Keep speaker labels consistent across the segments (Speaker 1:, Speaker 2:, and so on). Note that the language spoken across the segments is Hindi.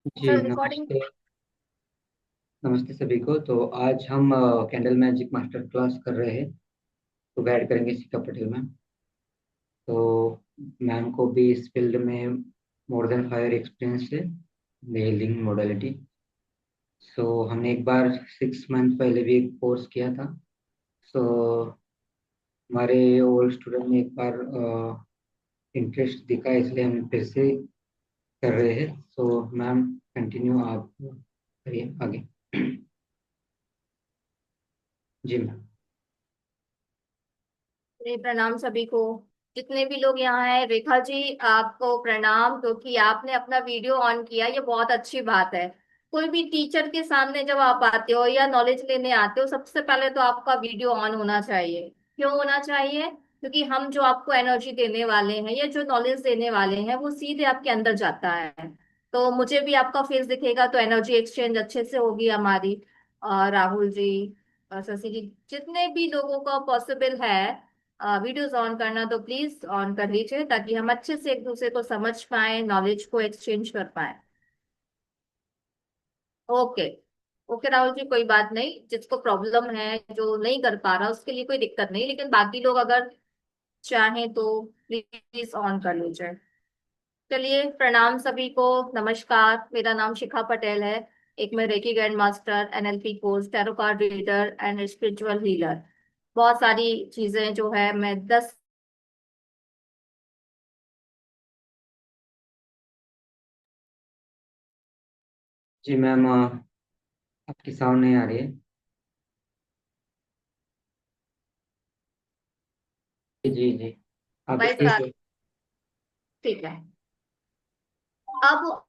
Speaker 1: जी
Speaker 2: सर रिकॉर्डिंग।
Speaker 1: नमस्ते। नमस्ते सभी को। तो आज हम कैंडल मैजिक मास्टर क्लास कर रहे हैं। तो गाइड करेंगे शिखा पटेल मैम। तो मैम को भी इस फील्ड में मोर देन 5 एक्सपीरियंस है, हीलिंग मोडालिटी। सो हमने एक बार 6 मंथ पहले भी एक कोर्स किया था। सो हमारे ओल्ड स्टूडेंट ने एक बार इंटरेस्ट दिखा, इसलिए हम फिर से कर रहे हैं। सो मैम कंटिन्यू आप करिए आगे। जी मैम।
Speaker 2: जी प्रणाम सभी को। जितने भी लोग यहाँ हैं, रेखा जी आपको प्रणाम, क्योंकि आपने अपना वीडियो ऑन किया, ये बहुत अच्छी बात है। कोई भी टीचर के सामने जब आप आते हो या नॉलेज लेने आते हो, सबसे पहले तो आपका वीडियो ऑन होना चाहिए। क्यों होना चाहिए? क्योंकि हम जो आपको एनर्जी देने वाले हैं या जो नॉलेज देने वाले हैं वो सीधे आपके अंदर जाता है। तो मुझे भी आपका फेस दिखेगा तो एनर्जी एक्सचेंज अच्छे से होगी हमारी। और राहुल जी और शशि जी, जितने भी लोगों का पॉसिबल है वीडियोस ऑन करना, तो प्लीज ऑन कर लीजिए, ताकि हम अच्छे से एक दूसरे को समझ पाए, नॉलेज को एक्सचेंज कर पाए। ओके। ओके राहुल जी, कोई बात नहीं। जिसको प्रॉब्लम है, जो नहीं कर पा रहा, उसके लिए कोई दिक्कत नहीं, लेकिन बाकी लोग अगर चाहें तो प्लीज ऑन कर लीजिए। चलिए, प्रणाम सभी को। नमस्कार, मेरा नाम शिखा पटेल है। एक मैं reiki grand master, NLP course, tarot card reader and spiritual healer. बहुत सारी चीजें जो है मैं 10।
Speaker 1: जी मैम, आपकी साउंड नहीं आ रही है। जी जी। आप
Speaker 2: बाईस
Speaker 1: स्पीच।
Speaker 2: ठीक है। अब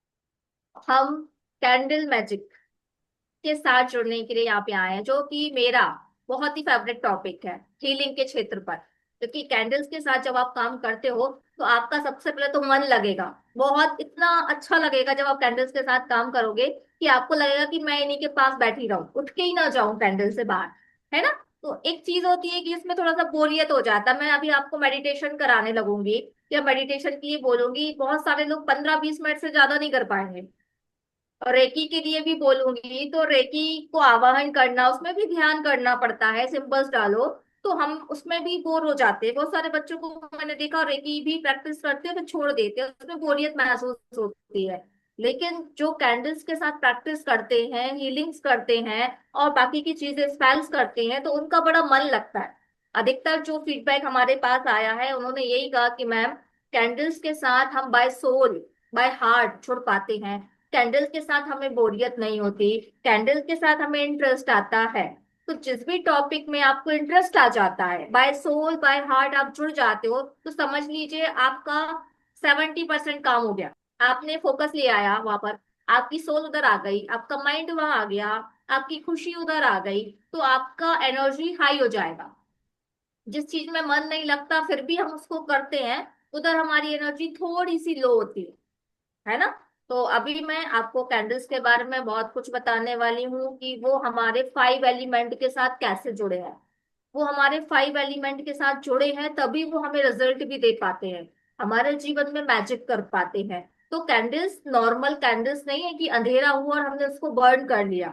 Speaker 2: हम कैंडल मैजिक के साथ जुड़ने के लिए यहाँ पे आए हैं, जो कि मेरा बहुत ही फेवरेट टॉपिक है हीलिंग के क्षेत्र पर। क्योंकि कैंडल्स के साथ जब आप काम करते हो, तो आपका सबसे पहले तो मन लगेगा। बहुत इतना अच्छा लगेगा जब आप कैंडल्स के साथ काम करोगे, कि आपको लगेगा कि मैं इन्हीं के पास बैठी रहूं, उठ के ही ना जाऊं कैंडल से बाहर। है ना? तो एक चीज होती है कि इसमें थोड़ा सा बोरियत हो जाता है। मैं अभी आपको मेडिटेशन कराने लगूंगी या मेडिटेशन के लिए बोलूंगी, बहुत सारे लोग 15-20 मिनट से ज्यादा नहीं कर पाएंगे। और रेकी के लिए भी बोलूंगी, तो रेकी को आवाहन करना, उसमें भी ध्यान करना पड़ता है, सिंबल्स डालो। तो हम उसमें भी बोर हो जाते हैं। बहुत सारे बच्चों को मैंने देखा, रेकी भी प्रैक्टिस करते हैं फिर छोड़ देते हैं, उसमें बोरियत महसूस होती है। लेकिन जो कैंडल्स के साथ प्रैक्टिस करते हैं, हीलिंग्स करते हैं और बाकी की चीजें स्पेल्स करते हैं, तो उनका बड़ा मन लगता है। अधिकतर जो फीडबैक हमारे पास आया है, उन्होंने यही कहा कि मैम, कैंडल्स के साथ हम बाय सोल, बाय हार्ट जुड़ पाते हैं। कैंडल के साथ हमें बोरियत नहीं होती, कैंडल के साथ हमें इंटरेस्ट आता है। तो जिस भी टॉपिक में आपको इंटरेस्ट आ जाता है, बाय सोल बाय हार्ट आप जुड़ जाते हो, तो समझ लीजिए आपका 70% काम हो गया। आपने फोकस ले आया वहां पर, आपकी सोल उधर आ गई, आपका माइंड वहां आ गया, आपकी खुशी उधर आ गई, तो आपका एनर्जी हाई हो जाएगा। जिस चीज में मन नहीं लगता फिर भी हम उसको करते हैं, उधर हमारी एनर्जी थोड़ी सी लो होती है ना? तो अभी मैं आपको कैंडल्स के बारे में बहुत कुछ बताने वाली हूँ कि वो हमारे 5 एलिमेंट के साथ कैसे जुड़े हैं। वो हमारे 5 एलिमेंट के साथ जुड़े हैं, तभी वो हमें रिजल्ट भी दे पाते हैं, हमारे जीवन में मैजिक कर पाते हैं। तो कैंडल्स नॉर्मल कैंडल्स नहीं है कि अंधेरा हुआ और हमने उसको बर्न कर लिया।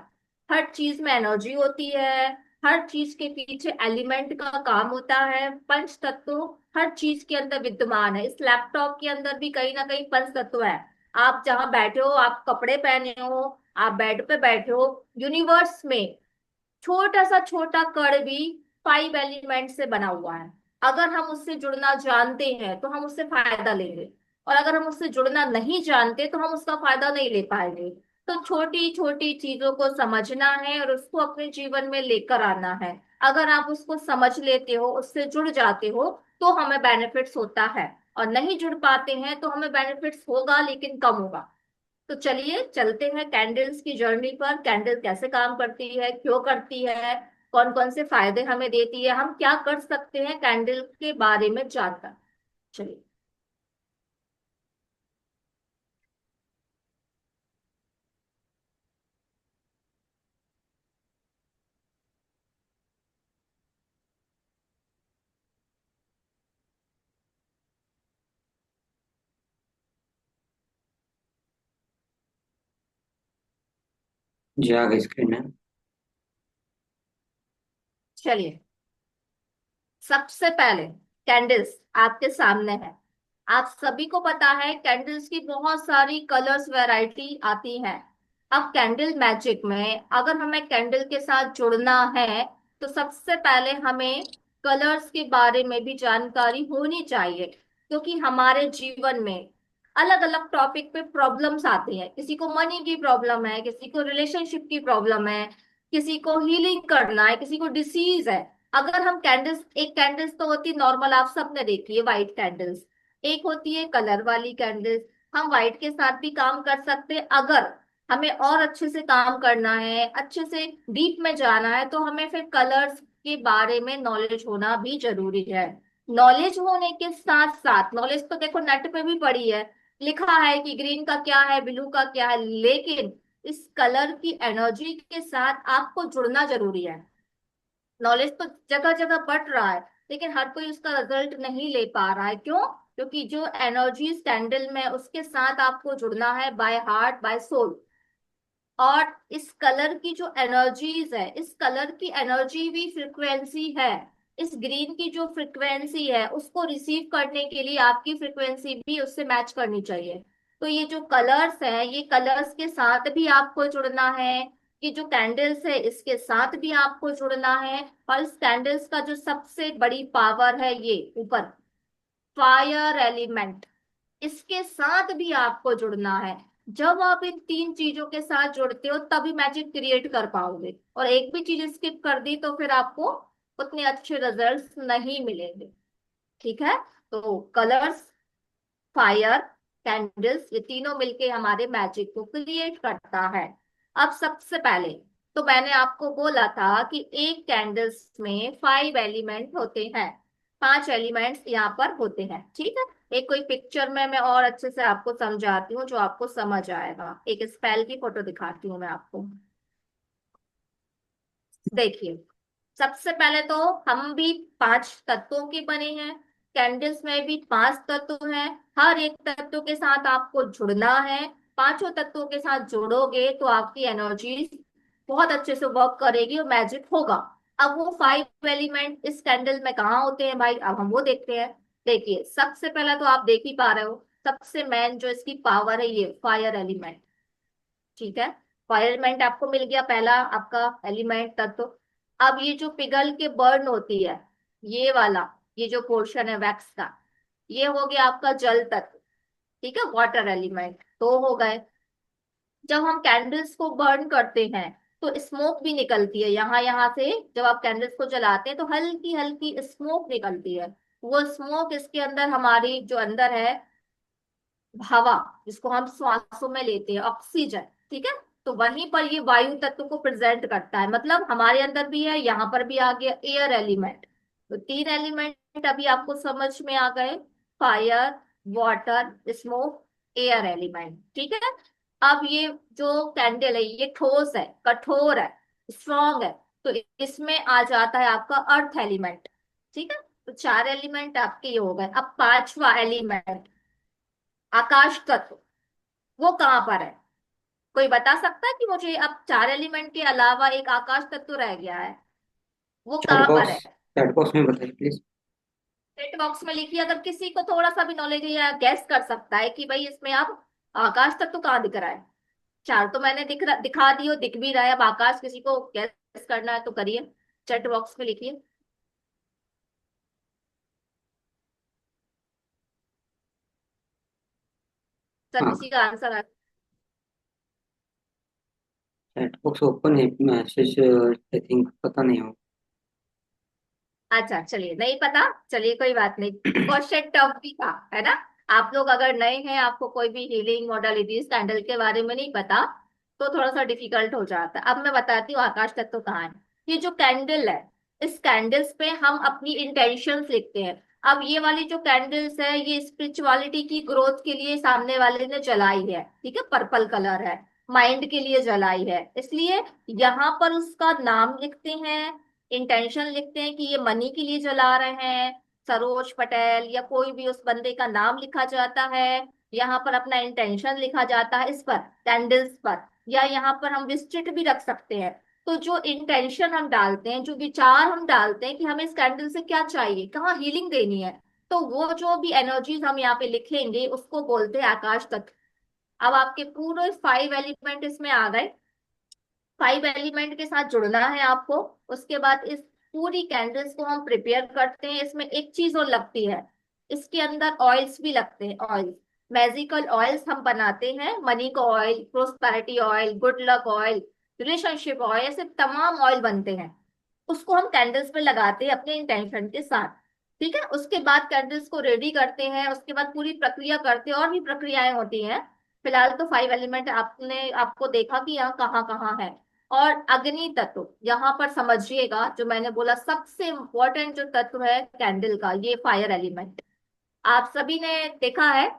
Speaker 2: हर चीज में एनर्जी होती है। हर चीज के पीछे एलिमेंट का काम होता है। पंच तत्व हर चीज के अंदर विद्यमान है। इस लैपटॉप के अंदर भी कहीं ना कहीं पंच तत्व है। आप जहां बैठे हो, आप कपड़े पहने हो, आप बेड पे बैठे हो, यूनिवर्स में छोटा सा छोटा कण भी 5 एलिमेंट से बना हुआ है। अगर हम उससे जुड़ना जानते हैं तो हम उससे फायदा लेंगे, और अगर हम उससे जुड़ना नहीं जानते तो हम उसका फायदा नहीं ले पाएंगे। तो छोटी छोटी चीजों को समझना है और उसको अपने जीवन में लेकर आना है। अगर आप उसको समझ लेते हो, उससे जुड़ जाते हो, तो हमें बेनिफिट्स होता है। और नहीं जुड़ पाते हैं तो हमें बेनिफिट्स होगा, लेकिन कम होगा। तो चलिए चलते हैं कैंडल्स की जर्नी पर। कैंडल कैसे काम करती है, क्यों करती है, कौन कौन से फायदे हमें देती है, हम क्या कर सकते हैं कैंडल के बारे में जानकर। चलिए।
Speaker 1: जी आ गई स्क्रीन में।
Speaker 2: चलिए, सबसे पहले कैंडल्स आपके सामने है। आप सभी को पता है कैंडल्स की बहुत सारी कलर्स वैरायटी आती है। अब कैंडल मैजिक में अगर हमें कैंडल के साथ जुड़ना है तो सबसे पहले हमें कलर्स के बारे में भी जानकारी होनी चाहिए, क्योंकि हमारे जीवन में अलग अलग टॉपिक पे प्रॉब्लम्स आती हैं। किसी को मनी की प्रॉब्लम है, किसी को रिलेशनशिप की प्रॉब्लम है, किसी को हीलिंग करना है, किसी को डिसीज है। अगर हम कैंडल्स, एक कैंडल्स तो होती है नॉर्मल, आप सबने देखी है व्हाइट कैंडल्स। एक होती है कलर वाली कैंडल्स। हम व्हाइट के साथ भी काम कर सकते हैं। अगर हमें और अच्छे से काम करना है, अच्छे से डीप में जाना है, तो हमें फिर कलर्स के बारे में नॉलेज होना भी जरूरी है। नॉलेज होने के साथ साथ, नॉलेज तो देखो नेट पे भी पड़ी है, लिखा है कि ग्रीन का क्या है, ब्लू का क्या है, लेकिन इस कलर की एनर्जी के साथ आपको जुड़ना जरूरी है। नॉलेज तो जगह जगह बढ़ रहा है, लेकिन हर कोई उसका रिजल्ट नहीं ले पा रहा है। क्यों? क्योंकि जो एनर्जी कैंडल में उसके साथ आपको जुड़ना है बाय हार्ट, बाय सोल। और इस कलर की जो एनर्जीज है, इस कलर की एनर्जी भी फ्रिक्वेंसी है। इस ग्रीन की जो फ्रिक्वेंसी है उसको रिसीव करने के लिए आपकी फ्रिक्वेंसी भी उससे मैच करनी चाहिए। तो ये जो कलर्स है, ये कलर्स के साथ भी आपको जुड़ना है। ये जो कैंडल्स है इसके साथ भी आपको जुड़ना है। और इस कैंडल्स का जो सबसे बड़ी पावर है, ये ऊपर फायर एलिमेंट, इसके साथ भी आपको जुड़ना है। जब आप इन तीन चीजों के साथ जुड़ते हो तभी मैजिक क्रिएट कर पाओगे। और एक भी चीज स्किप कर दी तो फिर आपको उतने अच्छे रिजल्ट्स नहीं मिलेंगे। ठीक है? तो कलर्स, फायर, कैंडल्स, ये तीनों मिलके हमारे मैजिक को क्रिएट करता है। अब सबसे पहले तो मैंने आपको बोला था कि एक कैंडल्स में 5 एलिमेंट होते हैं। 5 एलिमेंट्स यहाँ पर होते हैं। ठीक है? एक कोई पिक्चर में मैं और अच्छे से आपको समझाती हूँ जो आपको समझ आएगा। एक स्पेल की फोटो दिखाती हूँ मैं आपको। देखिए, सबसे पहले तो हम भी 5 तत्वों के बने हैं। कैंडल्स में भी 5 तत्व हैं। हर एक तत्व के साथ आपको जुड़ना है। पांचों तत्वों के साथ जुड़ोगे तो आपकी एनर्जी बहुत अच्छे से वर्क करेगी और मैजिक होगा। अब वो 5 एलिमेंट इस कैंडल में कहाँ होते हैं भाई, अब हम वो देखते हैं। देखिए, सबसे पहला तो आप देख ही पा रहे हो, सबसे मेन जो इसकी पावर है ये फायर एलिमेंट। ठीक है? फायर एलिमेंट आपको मिल गया, पहला आपका एलिमेंट तत्व। अब ये जो पिघल के बर्न होती है, ये वाला, ये जो पोर्शन है वैक्स का, ये हो गया आपका जल तत्व। ठीक है? वाटर एलिमेंट तो हो गए। जब हम कैंडल्स को बर्न करते हैं तो स्मोक भी निकलती है यहाँ यहाँ से। जब आप कैंडल्स को जलाते हैं तो हल्की हल्की स्मोक निकलती है। वो स्मोक इसके अंदर, हमारी जो अंदर है हवा, जिसको हम सांसों में लेते हैं, ऑक्सीजन। ठीक है? तो वहीं पर ये वायु तत्व को प्रेजेंट करता है। मतलब हमारे अंदर भी है, यहाँ पर भी आ गया एयर एलिमेंट। तो 3 एलिमेंट अभी आपको समझ में आ गए, fire, water, smoke, air element. ठीक है? अब ये जो कैंडल है ये ठोस है, कठोर है, स्ट्रॉन्ग है। तो इसमें आ जाता है आपका अर्थ एलिमेंट। ठीक है? तो 4 एलिमेंट आपके ये हो गए। अब पांचवा एलिमेंट आकाश तत्व, वो कहाँ पर है? कोई बता सकता है कि मुझे? अब 4 एलिमेंट के अलावा एक आकाश तत्व रह गया है, वो
Speaker 1: चैट
Speaker 2: कहाँ पर
Speaker 1: बॉक्स,
Speaker 2: है?
Speaker 1: चैट बॉक्स में बताइए प्लीज।
Speaker 2: चैट बॉक्स में लिखिए, अगर किसी को थोड़ा सा भी नॉलेज है या गैस कर सकता है कि भाई इसमें आप आकाश तत्व कहाँ दिख रहा है। चार तो मैंने दिखा दी हो, दिख भी रहा है। अब आकाश किसी को गैस करना है तो करिए, चैट बॉक्स में लिखिए। सर
Speaker 1: हाँ,
Speaker 2: किसी का आंसर आ।
Speaker 1: चैट बॉक्स ओपन है, मैसेज आई थिंक पता नहीं हो।
Speaker 2: अच्छा चलिए, नहीं पता, चलिए कोई बात नहीं। क्वेश्चन टफ भी था, है ना? आप लोग अगर नए हैं, आपको कोई भी हीलिंग मोडालिटीज कैंडल के बारे में नहीं पता, तो थोड़ा सा डिफिकल्ट हो जाता है। अब मैं बताती हूँ आकाश तत्व कहाँ है। ये जो कैंडल है, इस कैंडल्स पे हम अपनी इंटेंशंस लिखते हैं। अब ये वाली जो कैंडल्स है ये स्पिरिचुअलिटी की ग्रोथ के लिए सामने वाले ने जलाई है। ठीक है? पर्पल कलर है, माइंड के लिए जलाई है, इसलिए यहाँ पर उसका नाम लिखते हैं, इंटेंशन लिखते हैं कि ये मनी के लिए जला रहे हैं। सरोज पटेल या कोई भी उस बंदे का नाम लिखा जाता है। यहाँ पर अपना इंटेंशन लिखा जाता है इस पर, कैंडल्स पर। या यहाँ पर हम रिस्ट्रिक्ट भी रख सकते हैं। तो जो इंटेंशन हम डालते हैं, जो विचार हम डालते हैं कि हमें इस कैंडल से क्या चाहिए, कहाँ हीलिंग देनी है, तो वो जो भी एनर्जीज हम यहाँ पे लिखेंगे उसको बोलते हैं आकाश तत्व। अब आपके पूरे 5 एलिमेंट इसमें आ गए। 5 एलिमेंट के साथ जुड़ना है आपको। उसके बाद इस पूरी कैंडल्स को हम प्रिपेयर करते हैं। इसमें एक चीज और लगती है, इसके अंदर ऑयल्स भी लगते हैं। ऑयल, मैजिकल ऑयल्स हम बनाते हैं। मनी का oil, prosperity oil, good luck oil, relationship oil, ऐसे तमाम ऑयल बनते हैं। उसको हम कैंडल्स पे लगाते हैं अपने इंटेंशन के साथ। ठीक है, उसके बाद कैंडल्स को रेडी करते हैं, उसके बाद पूरी प्रक्रिया करते हैं, और भी प्रक्रियाएं होती हैं। फिलहाल तो 5 एलिमेंट आपने आपको देखा कि यहाँ कहाँ कहाँ है। और अग्नि तत्व यहाँ पर समझिएगा, जो मैंने बोला सबसे इंपॉर्टेंट जो तत्व है कैंडल का, ये फायर एलिमेंट। आप सभी ने देखा है,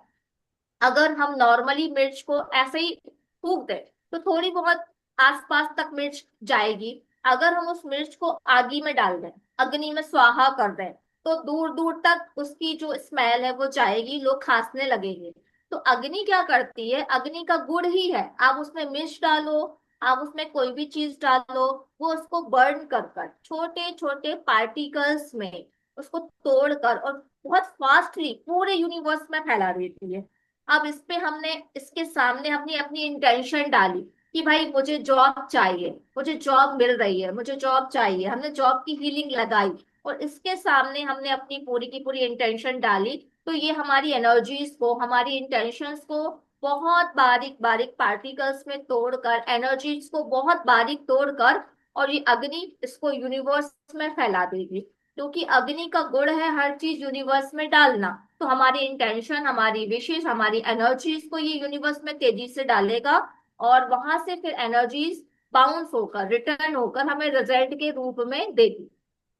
Speaker 2: अगर हम नॉर्मली मिर्च को ऐसे ही फूक दें तो थोड़ी बहुत आसपास तक मिर्च जाएगी। अगर हम उस मिर्च को आगी में डाल दें, अग्नि में स्वाहा कर दें, तो दूर दूर तक उसकी जो स्मेल है वो जाएगी, लोग खांसने लगेंगे। तो अग्नि क्या करती है, अग्नि का गुण ही है, आप उसमें मिर्च डालो, आप उसमें कोई भी चीज डालो, वो उसको बर्न कर कर छोटे छोटे पार्टिकल्स में उसको तोड़कर और बहुत फास्टली पूरे यूनिवर्स में फैला देती है। अब इस पे हमने इसके सामने अपनी अपनी इंटेंशन डाली कि भाई मुझे जॉब चाहिए, मुझे जॉब मिल रही है, मुझे जॉब चाहिए, हमने जॉब की फीलिंग लगाई, और इसके सामने हमने अपनी पूरी की पूरी इंटेंशन डाली। तो ये हमारी एनर्जीज को, हमारी इंटेंशंस को बहुत बारीक बारीक पार्टिकल्स में तोड़कर, एनर्जीज को बहुत बारीक तोड़कर, और ये अग्नि इसको यूनिवर्स में फैला देगी। क्योंकि अग्नि का गुण है हर चीज यूनिवर्स में डालना। तो हमारी इंटेंशन, हमारी विशेष, हमारी एनर्जीज को ये यूनिवर्स में तेजी से डालेगा, और वहां से फिर एनर्जीज बाउंस होकर, रिटर्न होकर हमें रिजल्ट के रूप में देगी।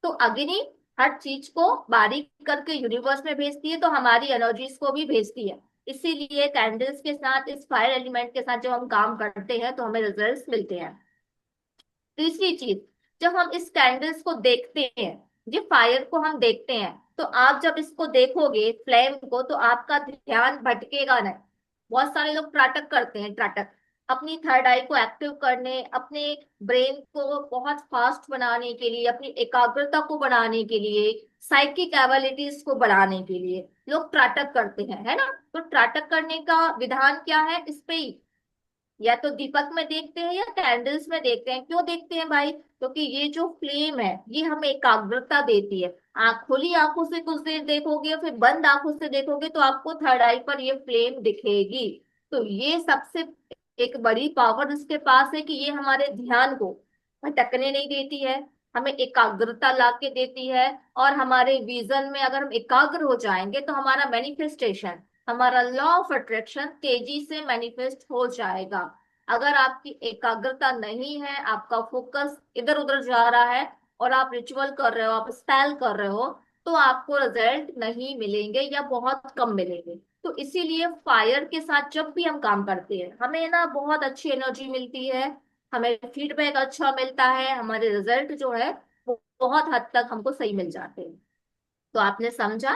Speaker 2: तो अग्नि हर चीज को बारीक करके यूनिवर्स में भेजती है, तो हमारी एनर्जीज को भी भेजती है। इसीलिए कैंडल्स के साथ, इस फायर एलिमेंट के साथ जब हम काम करते हैं तो हमें रिजल्ट्स मिलते हैं। तीसरी चीज, जब हम इस कैंडल्स को देखते हैं, ये फायर को हम देखते हैं, तो आप जब इसको देखोगे फ्लेम को, तो आपका ध्यान भटकेगा नहीं। बहुत सारे लोग त्राटक करते हैं, त्राटक अपनी थर्ड आई को एक्टिव करने, अपने ब्रेन को बहुत फास्ट बनाने के लिए, अपनी एकाग्रता को बढ़ाने के लिए, साइकिक एबिलिटीज को बढ़ाने के लिए लोग त्राटक करते हैं, है ना। तो त्राटक करने का विधान क्या है, इस पे ही या तो दीपक में देखते हैं या कैंडल्स में देखते हैं। क्यों देखते हैं भाई, क्योंकि ये जो फ्लेम है ये हमें एकाग्रता देती है। आंख खुली आंखों से कुछ देर देखोगे, फिर बंद आंखों से देखोगे, तो आपको थर्ड आई पर ये फ्लेम दिखेगी। तो ये सबसे एक बड़ी पावर इसके पास है कि ये हमारे ध्यान को भटकने नहीं देती है, हमें एकाग्रता ला के देती है। और हमारे विजन में अगर हम एकाग्र हो जाएंगे तो हमारा मैनिफेस्टेशन, हमारा लॉ ऑफ अट्रैक्शन तेजी से मैनिफेस्ट हो जाएगा। अगर आपकी एकाग्रता नहीं है, आपका फोकस इधर उधर जा रहा है, और आप रिचुअल कर रहे हो, आप स्पेल कर रहे हो, तो आपको रिजल्ट नहीं मिलेंगे या बहुत कम मिलेंगे। तो इसीलिए फायर के साथ जब भी हम काम करते हैं, हमें ना बहुत अच्छी एनर्जी मिलती है, हमें फीडबैक अच्छा मिलता है, हमारे रिजल्ट जो है वो बहुत हद तक हमको सही मिल जाते हैं। तो आपने समझा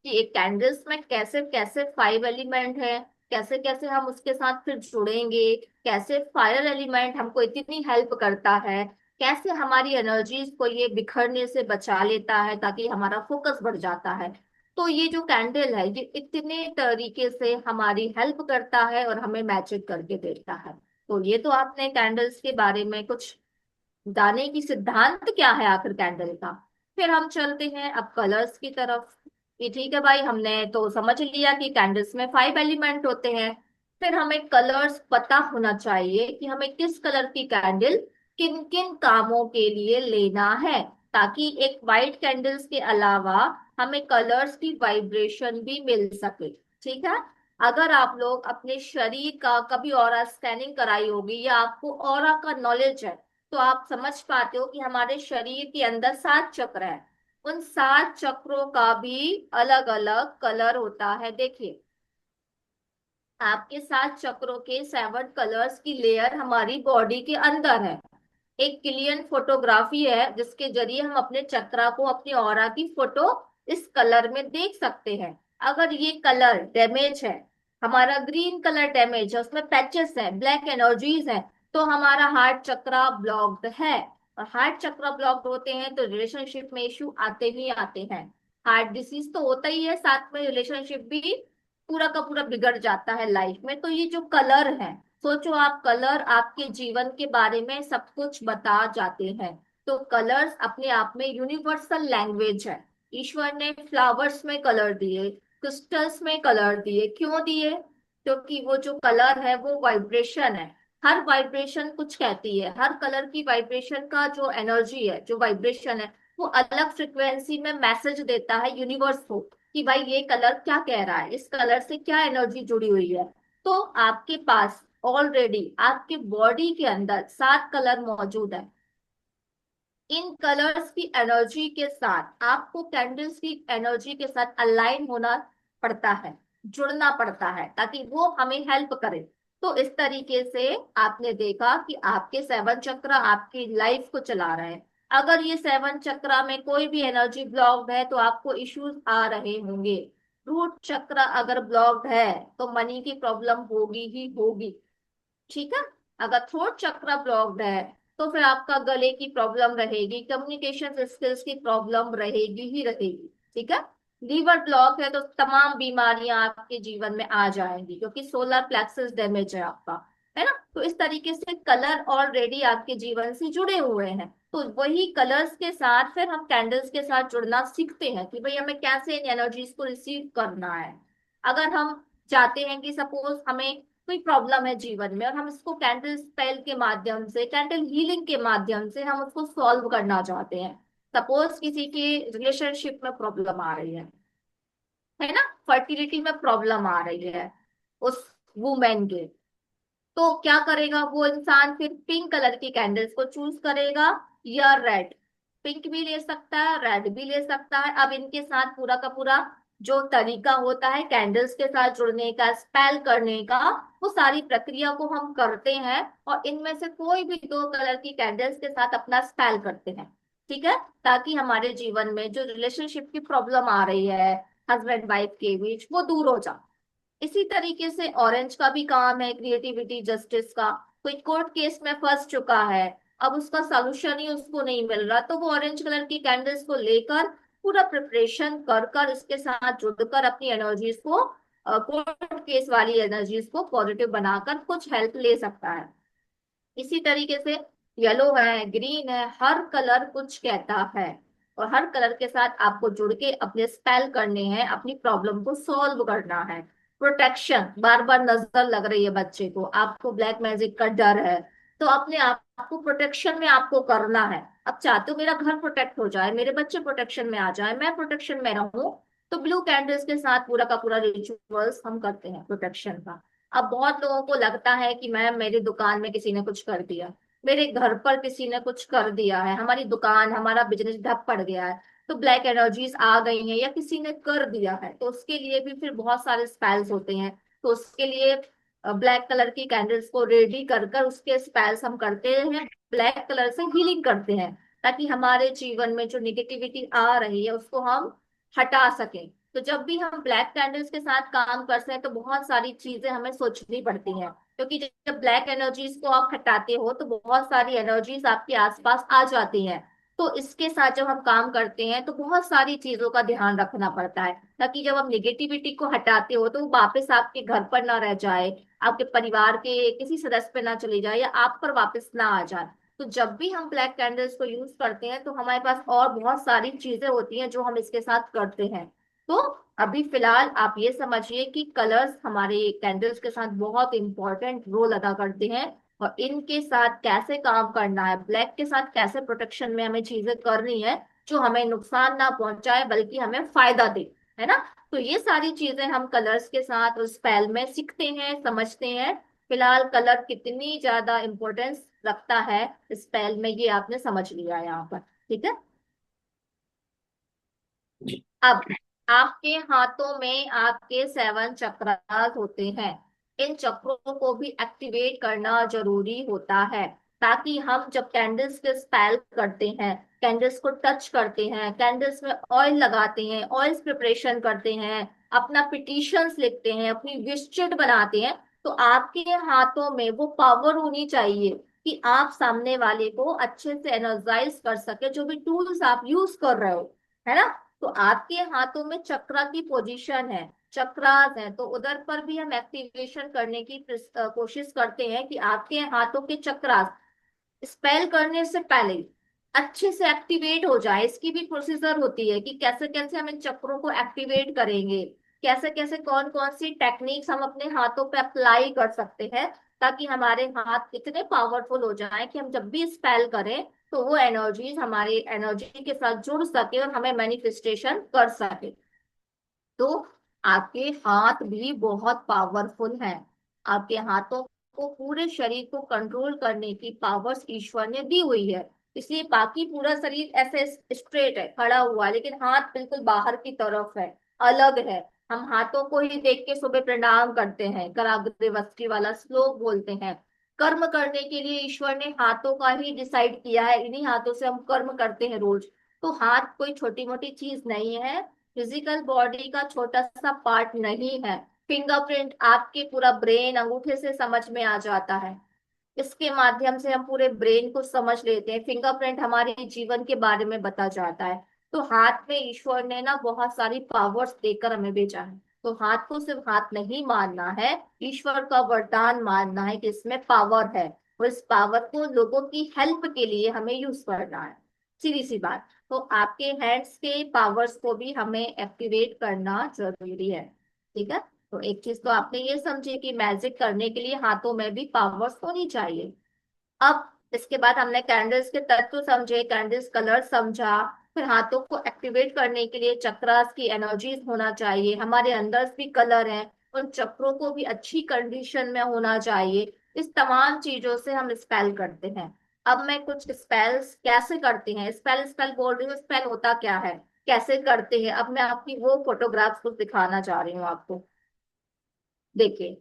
Speaker 2: कि एक कैंडल्स में कैसे कैसे 5 एलिमेंट है, कैसे कैसे हम उसके साथ फिर जुड़ेंगे, कैसे फायर एलिमेंट हमको इतनी हेल्प करता है, कैसे हमारी एनर्जीज को ये बिखरने से बचा लेता है ताकि हमारा फोकस बढ़ जाता है। तो ये जो कैंडल है ये इतने तरीके से हमारी हेल्प करता है और हमें मैजिक करके देता है। तो ये तो आपने कैंडल्स के बारे में कुछ जाने की सिद्धांत क्या है आखिर कैंडल का। फिर हम चलते हैं अब कलर्स की तरफ। कि ठीक है भाई, हमने तो समझ लिया कि कैंडल्स में 5 एलिमेंट होते हैं। फिर हमें कलर्स पता होना चाहिए कि हमें किस कलर की कैंडल किन किन कामों के लिए लेना है, ताकि एक वाइट कैंडल्स के अलावा हमें कलर्स की वाइब्रेशन भी मिल सके। ठीक है, अगर आप लोग अपने शरीर का कभी ऑरा स्कैनिंग कराई होगी या आपको ऑरा का नॉलेज है, तो आप समझ पाते हो कि हमारे शरीर के अंदर 7 चक्र है। उन 7 चक्रों का भी अलग अलग कलर होता है। देखिए, आपके 7 चक्रों के 7 कलर्स की लेयर हमारी बॉडी के अंदर है। एक क्लियन फोटोग्राफी है जिसके जरिए हम अपने चक्रा को, अपनी ऑरा की फोटो इस कलर में देख सकते हैं। अगर ये कलर डैमेज है, हमारा ग्रीन कलर डैमेज है, उसमें पैचेस है, ब्लैक एनर्जीज है, तो हमारा हार्ट चक्रा ब्लॉक्ड है। और हार्ट चक्र ब्लॉक्ड होते हैं तो रिलेशनशिप में इश्यू आते ही आते हैं। हार्ट डिसीज तो होता ही है, साथ में रिलेशनशिप भी पूरा का पूरा बिगड़ जाता है लाइफ में। तो ये जो कलर है, सोचो आप, कलर आपके जीवन के बारे में सब कुछ बता जाते हैं। तो कलर्स अपने आप में यूनिवर्सल लैंग्वेज है। ईश्वर ने फ्लावर्स में कलर दिए, क्रिस्टल्स में कलर दिए, क्यों दिए? क्योंकि वो जो कलर है वो वाइब्रेशन है। हर वाइब्रेशन कुछ कहती है, हर कलर की वाइब्रेशन का जो एनर्जी है, जो वाइब्रेशन है, वो अलग फ्रिक्वेंसी में मैसेज देता है यूनिवर्स को कि भाई ये कलर क्या कह रहा है, इस कलर से क्या एनर्जी जुड़ी हुई है। तो आपके पास ऑलरेडी आपके बॉडी के अंदर 7 कलर मौजूद है। इन कलर्स की एनर्जी के साथ आपको कैंडल्स की एनर्जी के साथ अलाइन होना पड़ता है, जुड़ना पड़ता है, ताकि वो हमें हेल्प करे। तो इस तरीके से आपने देखा कि आपके 7 चक्र आपकी लाइफ को चला रहे हैं। अगर ये 7 चक्र में कोई भी एनर्जी ब्लॉक्ड है तो आपको इश्यूज आ रहे होंगे। रूट चक्र अगर ब्लॉक्ड है तो मनी की प्रॉब्लम होगी ही होगी। ठीक है। अगर थ्रोट चक्र ब्लॉक्ड है तो फिर आपका गले की प्रॉब्लम रहेगी, कम्युनिकेशन स्किल्स की प्रॉब्लम रहेगी ही रहेगी। ठीक है। लीवर ब्लॉक है तो तमाम बीमारियां आपके जीवन में आ जाएंगी, क्योंकि सोलर प्लेक्सस डैमेज है आपका, है ना। तो इस तरीके से कलर ऑलरेडी आपके जीवन से जुड़े हुए हैं। तो वही कलर्स के साथ फिर हम कैंडल्स के साथ जुड़ना सीखते हैं कि भाई हमें कैसे इन एनर्जीज को रिसीव करना है। अगर हम चाहते हैं कि सपोज हमें कोई प्रॉब्लम है जीवन में और हम इसको कैंडल स्पेल के माध्यम से, कैंडल हीलिंग के माध्यम से हम उसको सॉल्व करना चाहते हैं। सपोज किसी की रिलेशनशिप में प्रॉब्लम आ रही है ना, फर्टिलिटी में प्रॉब्लम आ रही है उस वुमेन के, तो क्या करेगा वो इंसान? फिर पिंक कलर की कैंडल्स को चूज करेगा या रेड। पिंक भी ले सकता है, रेड भी ले सकता है। अब इनके साथ पूरा का पूरा जो तरीका होता है कैंडल्स के साथ जुड़ने का, स्पेल करने का, वो सारी प्रक्रिया को हम करते हैं और इनमें से कोई भी 2 कलर की कैंडल्स के साथ अपना स्पेल करते हैं। ठीक है। ताकि हमारे जीवन में जो रिलेशनशिप की प्रॉब्लम आ रही है हस्बैंड वाइफ के बीच, वो दूर हो जाए। इसी तरीके से ऑरेंज का भी काम है, क्रिएटिविटी जस्टिस का। कोई कोर्ट केस में फंस चुका है, अब उसका सॉल्यूशन ही उसको नहीं मिल रहा, तो वो ऑरेंज कलर की कैंडल्स को लेकर पूरा प्रिपरेशन कर कर इसके साथ जुड़कर अपनी एनर्जीज को, कोर्ट केस वाली एनर्जीज को पॉजिटिव बनाकर कुछ हेल्प ले सकता है। इसी तरीके से येलो है, ग्रीन है, हर कलर कुछ कहता है। और हर कलर के साथ आपको जुड़ के अपने स्पेल करने हैं, अपनी प्रॉब्लम को सॉल्व करना है। प्रोटेक्शन, बार बार नजर लग रही है बच्चे को, आपको ब्लैक मैजिक का डर है, तो अपने आप को प्रोटेक्शन में आपको करना है। अब चाहते हो मेरा घर प्रोटेक्ट हो जाए, मेरे बच्चे प्रोटेक्शन में आ जाए, मैं प्रोटेक्शन में रहूं, तो ब्लू कैंडल्स के साथ पूरा का पूरा रिचुअल्स हम करते हैं प्रोटेक्शन का। अब बहुत लोगों को लगता है कि मैम मेरी दुकान में किसी ने कुछ कर दिया, मेरे घर पर किसी ने कुछ कर दिया है, हमारी दुकान हमारा बिजनेस ठप पड़ गया है, तो ब्लैक एनर्जीज आ गई हैं या किसी ने कर दिया है, तो उसके लिए भी फिर बहुत सारे स्पेल्स होते हैं। तो उसके लिए ब्लैक कलर की कैंडल्स को रेडी कर कर उसके स्पेल्स हम करते हैं, ब्लैक कलर से हीलिंग करते हैं, ताकि हमारे जीवन में जो निगेटिविटी आ रही है उसको हम हटा सकें। तो जब भी हम ब्लैक कैंडल्स के साथ काम करते हैं तो बहुत सारी चीजें हमें सोचनी पड़ती हैं, क्योंकि जब ब्लैक एनर्जीज को आप हटाते हो तो बहुत सारी एनर्जीज आपके आसपास आ जाती हैं। तो इसके साथ जब हम काम करते हैं तो बहुत सारी चीजों का ध्यान रखना पड़ता है, ताकि जब हम निगेटिविटी को हटाते हो तो वो वापस आपके घर पर ना रह जाए, आपके परिवार के किसी सदस्य पे ना चली जाए या आप पर वापस ना आ जाए। तो जब भी हम ब्लैक कैंडल्स को यूज करते हैं तो हमारे पास और बहुत सारी चीजें होती हैं जो हम इसके साथ करते हैं। तो अभी फिलहाल आप ये समझिए कि कलर्स हमारे कैंडल्स के साथ बहुत इंपॉर्टेंट रोल अदा करते हैं, और इनके साथ कैसे काम करना है, ब्लैक के साथ कैसे प्रोटेक्शन में हमें चीजें करनी है जो हमें नुकसान ना पहुंचाए बल्कि हमें फायदा दे, है ना। तो ये सारी चीजें हम कलर्स के साथ उस स्पेल में सीखते हैं, समझते हैं। फिलहाल कलर कितनी ज्यादा इंपॉर्टेंस रखता है स्पेल में, ये आपने समझ लिया यहाँ पर। ठीक है।
Speaker 1: जी।
Speaker 2: अब आपके हाथों में आपके 7 चक्रास होते हैं। इन चक्रों को भी एक्टिवेट करना जरूरी होता है, ताकि हम जब कैंडल्स के स्पेल करते हैं, कैंडल्स को टच करते हैं, कैंडल्स में ऑयल लगाते हैं, ऑयल्स प्रिपरेशन करते हैं, अपना पिटिशंस लिखते हैं, अपनी विश चिट बनाते हैं, तो आपके हाथों में वो पावर होनी चाहिए कि आप सामने वाले को अच्छे से एनर्जाइज कर सके, जो भी टूल्स आप यूज कर रहे हो, है ना। तो आपके हाथों में चक्रा की पोजीशन है, चक्रास है, तो उधर पर भी हम एक्टिवेशन करने की कोशिश करते हैं कि आपके हाथों के चक्रास स्पेल करने से पहले अच्छे से एक्टिवेट हो जाए। इसकी भी प्रोसीजर होती है कि कैसे कैसे हम इन चक्रों को एक्टिवेट करेंगे, कैसे कैसे कौन कौन सी टेक्निक्स हम अपने हाथों पे अप्लाई कर सकते हैं, ताकि हमारे हाथ इतने पावरफुल हो जाएं कि हम जब भी स्पेल करें तो वो एनर्जीज हमारी एनर्जी के साथ जुड़ सके और हमें मैनिफेस्टेशन कर सके। तो आपके हाथ भी बहुत पावरफुल हैं। आपके हाथों को पूरे शरीर को कंट्रोल करने की पावर्स ईश्वर ने दी हुई है। इसलिए बाकी पूरा शरीर ऐसे स्ट्रेट है, खड़ा हुआ है, लेकिन हाथ बिल्कुल बाहर की तरफ है, अलग है। हम हाथों को ही देख के सुबह प्रणाम करते हैं, कराग्रे वस्त्री वाला श्लोक बोलते हैं। कर्म करने के लिए ईश्वर ने हाथों का ही डिसाइड किया है, इन्हीं हाथों से हम कर्म करते हैं रोज। तो हाथ कोई छोटी मोटी चीज नहीं है, फिजिकल बॉडी का छोटा सा पार्ट नहीं है। फिंगरप्रिंट आपके पूरा ब्रेन अंगूठे से समझ में आ जाता है, इसके माध्यम से हम पूरे ब्रेन को समझ लेते हैं। फिंगरप्रिंट हमारे जीवन के बारे में बता जाता है। तो हाथ में ईश्वर ने ना बहुत सारी पावर्स देकर हमें भेजा है। तो हाथ को सिर्फ हाथ नहीं मानना है, ईश्वर का वरदान मानना है कि इसमें पावर है, और इस पावर को लोगों की हेल्प के लिए हमें यूज करना है। सीधी सी बात। तो आपके हैंड्स के पावर्स को भी हमें एक्टिवेट करना जरूरी है। ठीक है। तो एक चीज तो आपने ये समझी कि मैजिक करने के लिए हाथों में भी पावर्स होनी चाहिए। अब इसके बाद हमने कैंडल्स के तत्व समझे, कैंडल्स कलर समझा, फिर हाथों को एक्टिवेट करने के लिए चक्रास की एनर्जीज होना चाहिए, हमारे अंदर भी कलर हैं, उन चक्रों को भी अच्छी कंडीशन में होना चाहिए। इस तमाम चीजों से हम स्पेल करते हैं। अब मैं कुछ स्पेल्स कैसे करते हैं, स्पेल स्पेल बोल रही हूँ, स्पेल होता क्या है, कैसे करते हैं, अब मैं आपकी वो फोटोग्राफ्स को दिखाना चाह रही हूँ आपको। देखिए,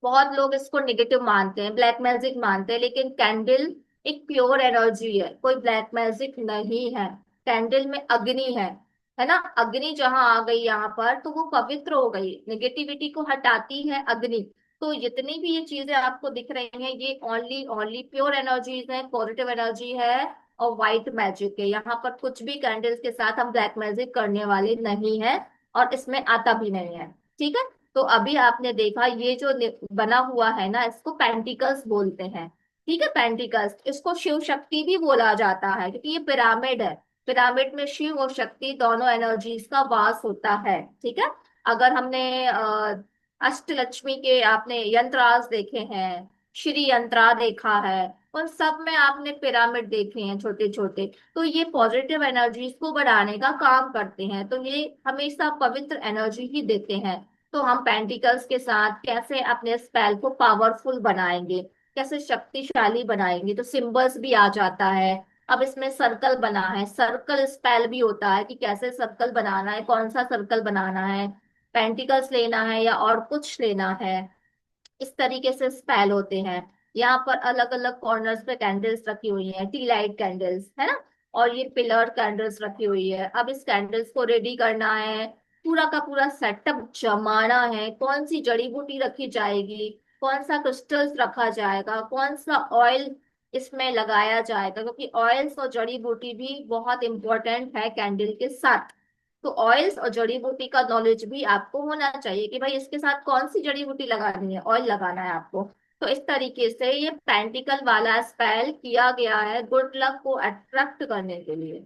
Speaker 2: बहुत लोग इसको नेगेटिव मानते हैं, ब्लैक मैजिक मानते हैं, लेकिन कैंडल एक प्योर एनर्जी है, कोई ब्लैक मैजिक नहीं है। कैंडल में अग्नि है ना। अग्नि जहां आ गई यहाँ पर तो वो पवित्र हो गई, नेगेटिविटी को हटाती है अग्नि। तो जितनी भी ये चीजें आपको दिख रही हैं, ये ओनली ओनली प्योर एनर्जीज है, पॉजिटिव एनर्जी है, और व्हाइट मैजिक है। यहाँ पर कुछ भी कैंडल्स के साथ हम ब्लैक मैजिक करने वाले नहीं है, और इसमें आता भी नहीं है। ठीक है। तो अभी आपने देखा ये जो बना हुआ है ना, इसको पेंटिकल्स बोलते हैं। ठीक है, पेंटिकल्स, इसको शिव शक्ति भी बोला जाता है, क्योंकि ये पिरामिड है। पिरामिड में शिव और शक्ति दोनों एनर्जीज का वास होता है। ठीक है। अगर हमने अष्टलक्ष्मी के आपने यंत्रास देखे हैं, श्री यंत्रा देखा है, उन सब में आपने पिरामिड देखे हैं छोटे छोटे। तो ये पॉजिटिव एनर्जीज को बढ़ाने का काम करते हैं, तो ये हमेशा पवित्र एनर्जी ही देते हैं। तो हम पेंटिकल्स के साथ कैसे अपने स्पेल को पावरफुल बनाएंगे, कैसे शक्तिशाली बनाएंगे, तो सिंबल्स भी आ जाता है। अब इसमें सर्कल बना है, सर्कल स्पेल भी होता है कि कैसे सर्कल बनाना है, कौन सा सर्कल बनाना है, पेंटिकल्स लेना है या और कुछ लेना है। इस तरीके से स्पेल होते हैं। यहाँ पर अलग अलग कॉर्नर्स पे कैंडल्स रखी हुई हैं, टी लाइट कैंडल्स, है ना। और ये पिलर कैंडल्स रखी हुई है। अब इस कैंडल्स को रेडी करना है, पूरा का पूरा सेटअप जमाना है, कौन सी जड़ी बूटी रखी जाएगी, कौन सा क्रिस्टल्स रखा जाएगा, कौन सा ऑयल इसमें लगाया जाएगा, क्योंकि ऑयल्स और जड़ी बूटी भी बहुत इंपॉर्टेंट है कैंडल के साथ। तो ऑयल्स और जड़ी बूटी का नॉलेज भी आपको होना चाहिए कि भाई इसके साथ कौन सी जड़ी बूटी लगानी है, ऑयल लगाना है आपको। तो इस तरीके से ये पेंटिकल वाला स्पेल किया गया है गुड लक को अट्रैक्ट करने के लिए।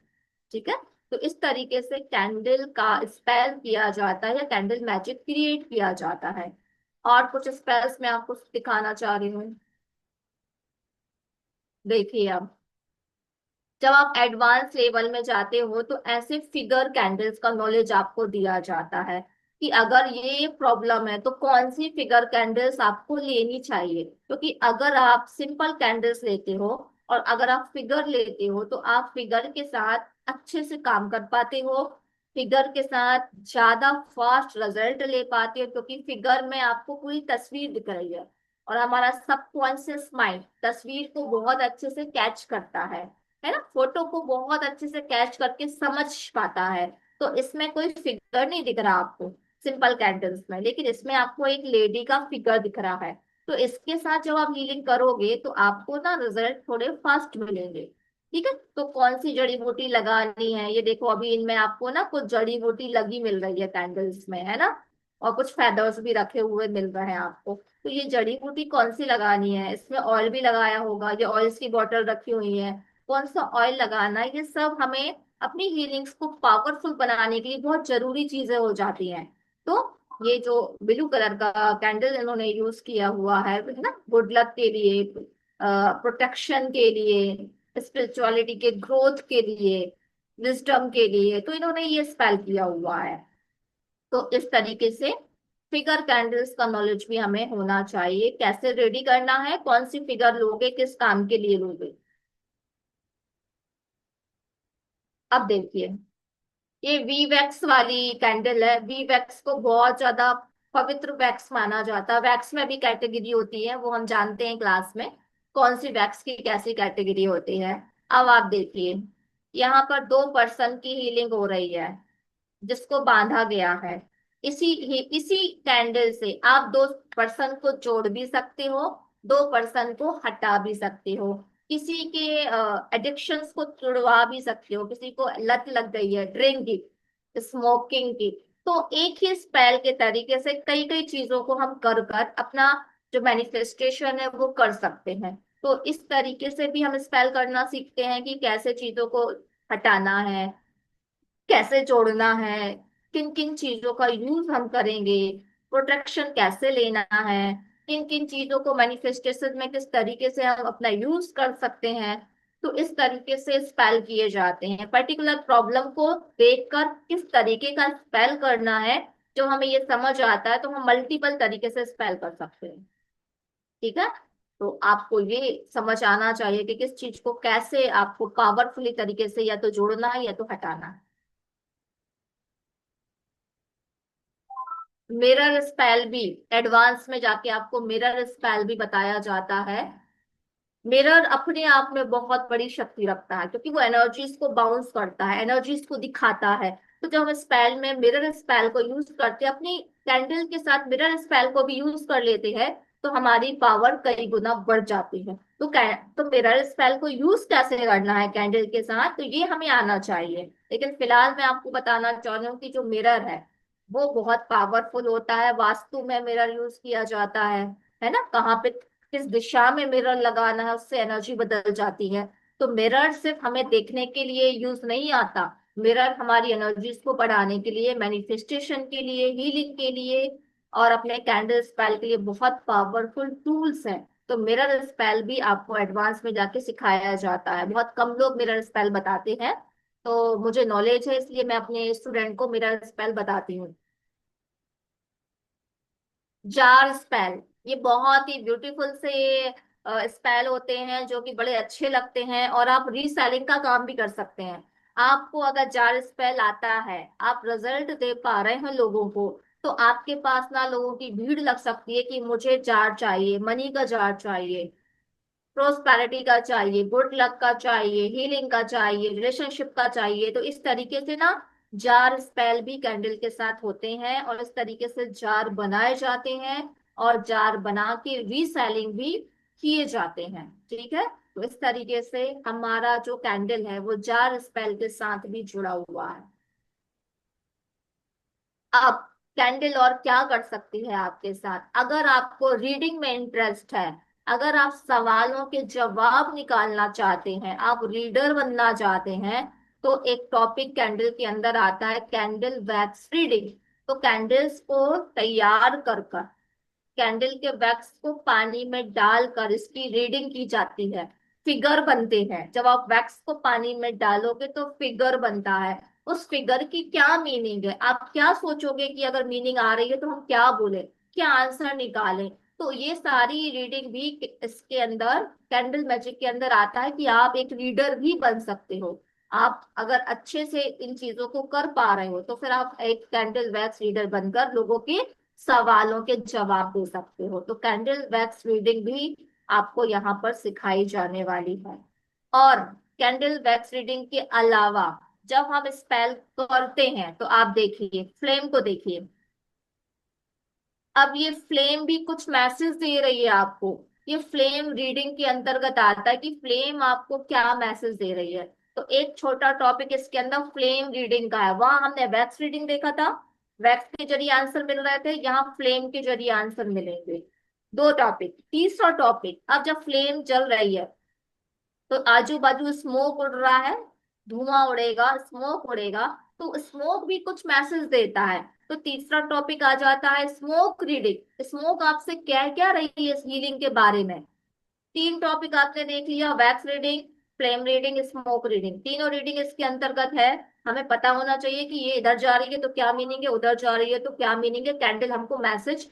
Speaker 2: ठीक है। तो इस तरीके से कैंडल का स्पेल किया जाता है, या कैंडल मैजिक क्रिएट किया जाता है। और कुछ स्पेल्स मैं आपको दिखाना चाह रही हूँ। देखिए, अब जब आप एडवांस लेवल में जाते हो तो ऐसे फिगर कैंडल्स का नॉलेज आपको दिया जाता है कि अगर ये प्रॉब्लम है तो कौन सी फिगर कैंडल्स आपको लेनी चाहिए। क्योंकि अगर आप सिंपल कैंडल्स लेते हो और अगर आप फिगर लेते हो तो आप फिगर के साथ अच्छे से काम कर पाते हो, फिगर के साथ ज्यादा फास्ट रिजल्ट ले पाते हो, क्योंकि फिगर में आपको पूरी तस्वीर दिख रही है, और हमारा सबकॉन्शियस माइंड तस्वीर को बहुत अच्छे से कैच करता है ना, फोटो को बहुत अच्छे से कैच करके समझ पाता है। तो इसमें कोई फिगर नहीं दिख रहा आपको, सिंपल कैंडल्स में, लेकिन इसमें आपको एक लेडी का फिगर दिख रहा है। तो इसके साथ जब आप हीलिंग करोगे तो आपको ना रिजल्ट थोड़े फास्ट मिलेंगे। ठीक है, तो कौन सी जड़ी बूटी लगानी है, ये देखो अभी इनमें आपको ना कुछ जड़ी बूटी लगी मिल रही है कैंडल्स में, है ना। और कुछ फेदर्स भी रखे हुए मिल रहे हैं आपको। तो ये जड़ी बूटी कौन सी लगानी है, इसमें ऑयल भी लगाया होगा, ये ऑयल्स की बोतल रखी हुई है, कौन सा ऑयल लगाना है, ये सब हमें अपनी हीलिंग्स को पावरफुल बनाने के लिए बहुत जरूरी चीजें हो जाती हैं। तो ये जो ब्लू कलर का कैंडल इन्होंने यूज किया हुआ है ना, गुड लक के लिए, प्रोटेक्शन के लिए, स्पिरिचुअलिटी के ग्रोथ के लिए, विजडम के लिए, तो इन्होंने ये स्पेल किया हुआ है। तो इस तरीके से फिगर कैंडल्स का नॉलेज भी हमें होना चाहिए, कैसे रेडी करना है, कौन सी फिगर लोगे, किस काम के लिए लोगे। अब देखिए, ये वी वैक्स वाली कैंडल है। वी वैक्स को बहुत ज्यादा पवित्र वैक्स माना जाता है। वैक्स में भी कैटेगरी होती है, वो हम जानते हैं क्लास में, कौन सी वैक्स की कैसी कैटेगरी होती है। अब आप देखिए, यहाँ पर दो पर्सन की हीलिंग हो रही है जिसको बांधा गया है। इसी कैंडल से आप दो पर्सन को जोड़ भी सकते हो, दो पर्सन को हटा भी सकते हो, किसी के एडिक्शंस को छुड़वा भी सकते हो, किसी को लत लग गई है ड्रिंक की, स्मोकिंग की। तो एक ही स्पेल के तरीके से कई कई चीजों को हम कर कर अपना जो मैनिफेस्टेशन है वो कर सकते हैं। तो इस तरीके से भी हम स्पेल करना सीखते हैं कि कैसे चीजों को हटाना है, कैसे जोड़ना है, किन किन चीजों का यूज हम करेंगे, प्रोटेक्शन कैसे लेना है, किन किन चीजों को मैनिफेस्टेशन में किस तरीके से हम अपना यूज कर सकते हैं। तो इस तरीके से स्पेल किए जाते हैं, पर्टिकुलर प्रॉब्लम को देखकर किस तरीके का स्पेल करना है। जो हमें ये समझ आता है तो हम मल्टीपल तरीके से स्पेल कर सकते हैं। ठीक है, तो आपको ये समझ आना चाहिए कि किस चीज को कैसे आपको पावरफुली तरीके से या तो जोड़ना है या तो हटाना है। मिरर स्पेल भी, एडवांस में जाके आपको मिरर स्पेल भी बताया जाता है। मिरर अपने आप में बहुत बड़ी शक्ति रखता है, क्योंकि वो एनर्जीज को बाउंस करता है, एनर्जीज को दिखाता है। तो जब हम स्पेल में मिरर स्पेल को यूज करते हैं, अपनी कैंडल के साथ मिरर स्पेल को भी यूज कर लेते हैं, तो हमारी पावर कई गुना बढ़ जाती है। तो मिरर स्पेल को यूज कैसे करना है कैंडल के साथ, तो ये हमें आना चाहिए। लेकिन फिलहाल मैं आपको बताना चाह रही हूँ कि जो मिरर है वो बहुत पावरफुल होता है। वास्तु में मिरर यूज किया जाता है ना, कहाँ पे किस दिशा में मिरर लगाना है उससे एनर्जी बदल जाती है। तो मिरर सिर्फ हमें देखने के लिए यूज नहीं आता, मिरर हमारी एनर्जीज को बढ़ाने के लिए, मैनिफेस्टेशन के लिए, हीलिंग के लिए और अपने कैंडल स्पेल के लिए बहुत पावरफुल टूल्स हैं। तो मिरर स्पेल भी आपको एडवांस में जाके सिखाया जाता है, बहुत कम लोग मिरर स्पेल बताते हैं। तो मुझे नॉलेज है इसलिए मैं अपने स्टूडेंट को मिरर स्पेल बताती हूँ। जार स्पेल, ये बहुत ही ब्यूटीफुल से स्पेल होते हैं जो कि बड़े अच्छे लगते हैं, और आप रीसेलिंग का काम भी कर सकते हैं। आपको अगर जार स्पेल आता है, आप रिजल्ट दे पा रहे हैं लोगों को, तो आपके पास ना लोगों की भीड़ लग सकती है कि मुझे जार चाहिए, मनी का जार चाहिए, प्रोस्पेरिटी का चाहिए, गुड लक का चाहिए, हीलिंग का चाहिए, रिलेशनशिप का चाहिए। तो इस तरीके से ना जार स्पेल भी कैंडल के साथ होते हैं, और इस तरीके से जार बनाए जाते हैं, और जार बना के रीसेलिंग भी किए जाते हैं। ठीक है, तो इस तरीके से हमारा जो कैंडल है वो जार स्पेल के साथ भी जुड़ा हुआ है। आप कैंडल और क्या कर सकती है आपके साथ, अगर आपको रीडिंग में इंटरेस्ट है, अगर आप सवालों के जवाब निकालना चाहते हैं, आप रीडर बनना चाहते हैं, तो एक टॉपिक कैंडल के अंदर आता है, कैंडल वैक्स रीडिंग। तो कैंडल्स को तैयार कर कर, कैंडल के वैक्स को पानी में डालकर इसकी रीडिंग की जाती है। फिगर बनते हैं, जब आप वैक्स को पानी में डालोगे तो फिगर बनता है। उस फिगर की क्या मीनिंग है, आप क्या सोचोगे कि अगर मीनिंग आ रही है तो हम क्या बोले, क्या आंसर निकालें। तो ये सारी रीडिंग भी इसके अंदर, कैंडल मैजिक के अंदर आता है कि आप एक रीडर भी बन सकते हो। आप अगर अच्छे से इन चीजों को कर पा रहे हो तो फिर आप एक कैंडल वैक्स रीडर बनकर लोगों के सवालों के जवाब दे सकते हो। तो कैंडल वैक्स रीडिंग भी आपको यहाँ पर सिखाई जाने वाली है। और कैंडल वैक्स रीडिंग के अलावा जब हम स्पेल करते हैं तो आप देखिए, फ्लेम को देखिए, अब ये फ्लेम भी कुछ मैसेज दे रही है आपको। ये फ्लेम रीडिंग के अंतर्गत आता है कि फ्लेम आपको क्या मैसेज दे रही है। तो एक छोटा टॉपिक इसके अंदर फ्लेम रीडिंग का है। वहां हमने वैक्स रीडिंग देखा था, वैक्स के जरिए आंसर मिल रहे थे, यहाँ फ्लेम के जरिए आंसर मिलेंगे। दो टॉपिक। तीसरा टॉपिक, अब जब फ्लेम जल रही है तो आजू बाजू स्मोक उड़ रहा है, धुआं उड़ेगा, स्मोक उड़ेगा, तो स्मोक भी कुछ मैसेज देता है। तो तीसरा टॉपिक आ जाता है स्मोक रीडिंग। स्मोक आपसे कह क्या रही है इस हीलिंग के बारे में। तीन टॉपिक आपने देख लिया, wax reading, flame reading, smoke reading. तीनों रीडिंग इसके अंतर्गत है। हमें पता होना चाहिए कि ये इधर जा रही है तो क्या मीनिंग है, उधर जा रही है तो क्या मीनिंग है, कैंडल हमको मैसेज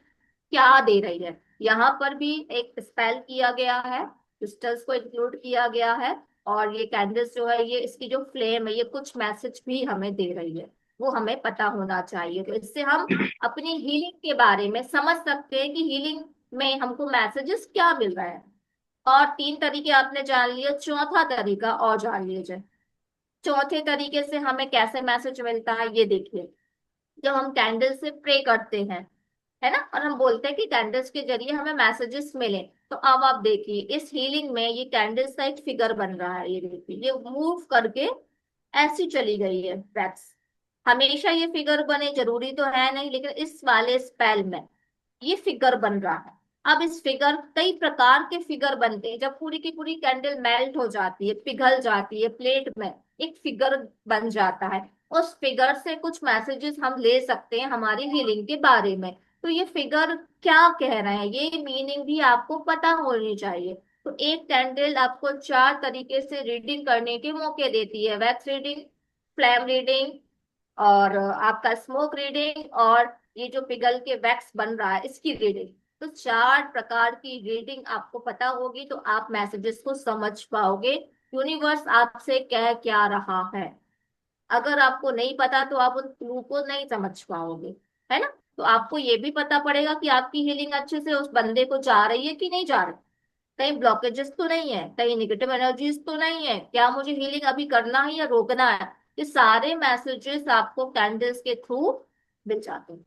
Speaker 2: क्या दे रही है। यहाँ पर भी एक स्पेल किया गया है, क्रिस्टल्स को इंक्लूड किया गया है। और ये कैंडल्स जो है, ये इसकी जो फ्लेम है, ये कुछ मैसेज भी हमें दे रही है, वो हमें पता होना चाहिए। तो इससे हम अपनी हीलिंग के बारे में समझ सकते हैं कि हीलिंग में हमको मैसेजेस क्या मिल रहे हैं। और तीन तरीके आपने जान लिए, चौथा तरीका और जान लीजिए। चौथे तरीके से हमें कैसे मैसेज मिलता है ये देखिए। जब हम कैंडल से प्रे करते हैं, है ना, और हम बोलते हैं कि कैंडल्स के जरिए हमें मैसेजेस मिले। तो अब आप देखिए इस हीलिंग में ये कैंडल्स का एक फिगर बन रहा है, ये देखिए ये मूव करके ऐसी चली गई है वैक्स। हमेशा ये फिगर बने जरूरी तो है नहीं, लेकिन इस वाले स्पेल में ये फिगर बन रहा है। अब इस फिगर, कई प्रकार के फिगर बनते हैं जब पूरी की पूरी कैंडल मेल्ट हो जाती है, पिघल जाती है प्लेट में, एक फिगर बन जाता है। उस फिगर से कुछ मैसेजेस हम ले सकते हैं हमारी हीलिंग के बारे में। तो ये फिगर क्या कह रहे हैं, ये मीनिंग भी आपको पता होनी चाहिए। तो एक कैंडल आपको चार तरीके से रीडिंग करने के मौके देती है, वैक्स रीडिंग, फ्लैम रीडिंग, और आपका स्मोक रीडिंग, और ये जो पिघल के वैक्स बन रहा है इसकी रीडिंग। तो चार प्रकार की रीडिंग आपको पता होगी तो आप मैसेजेस को समझ पाओगे, यूनिवर्स आपसे कह क्या रहा है। अगर आपको नहीं पता तो आप उन क्लू को नहीं समझ पाओगे, है ना। तो आपको ये भी पता पड़ेगा कि आपकी हीलिंग अच्छे से उस बंदे को जा रही है कि नहीं जा रही, कहीं ब्लॉकेजेस तो नहीं है, कहीं निगेटिव एनर्जीज तो नहीं है, क्या मुझे हीलिंग अभी करना है या रोकना है। ये सारे मैसेजेस आपको कैंडल्स के थ्रू मिल जाते हैं।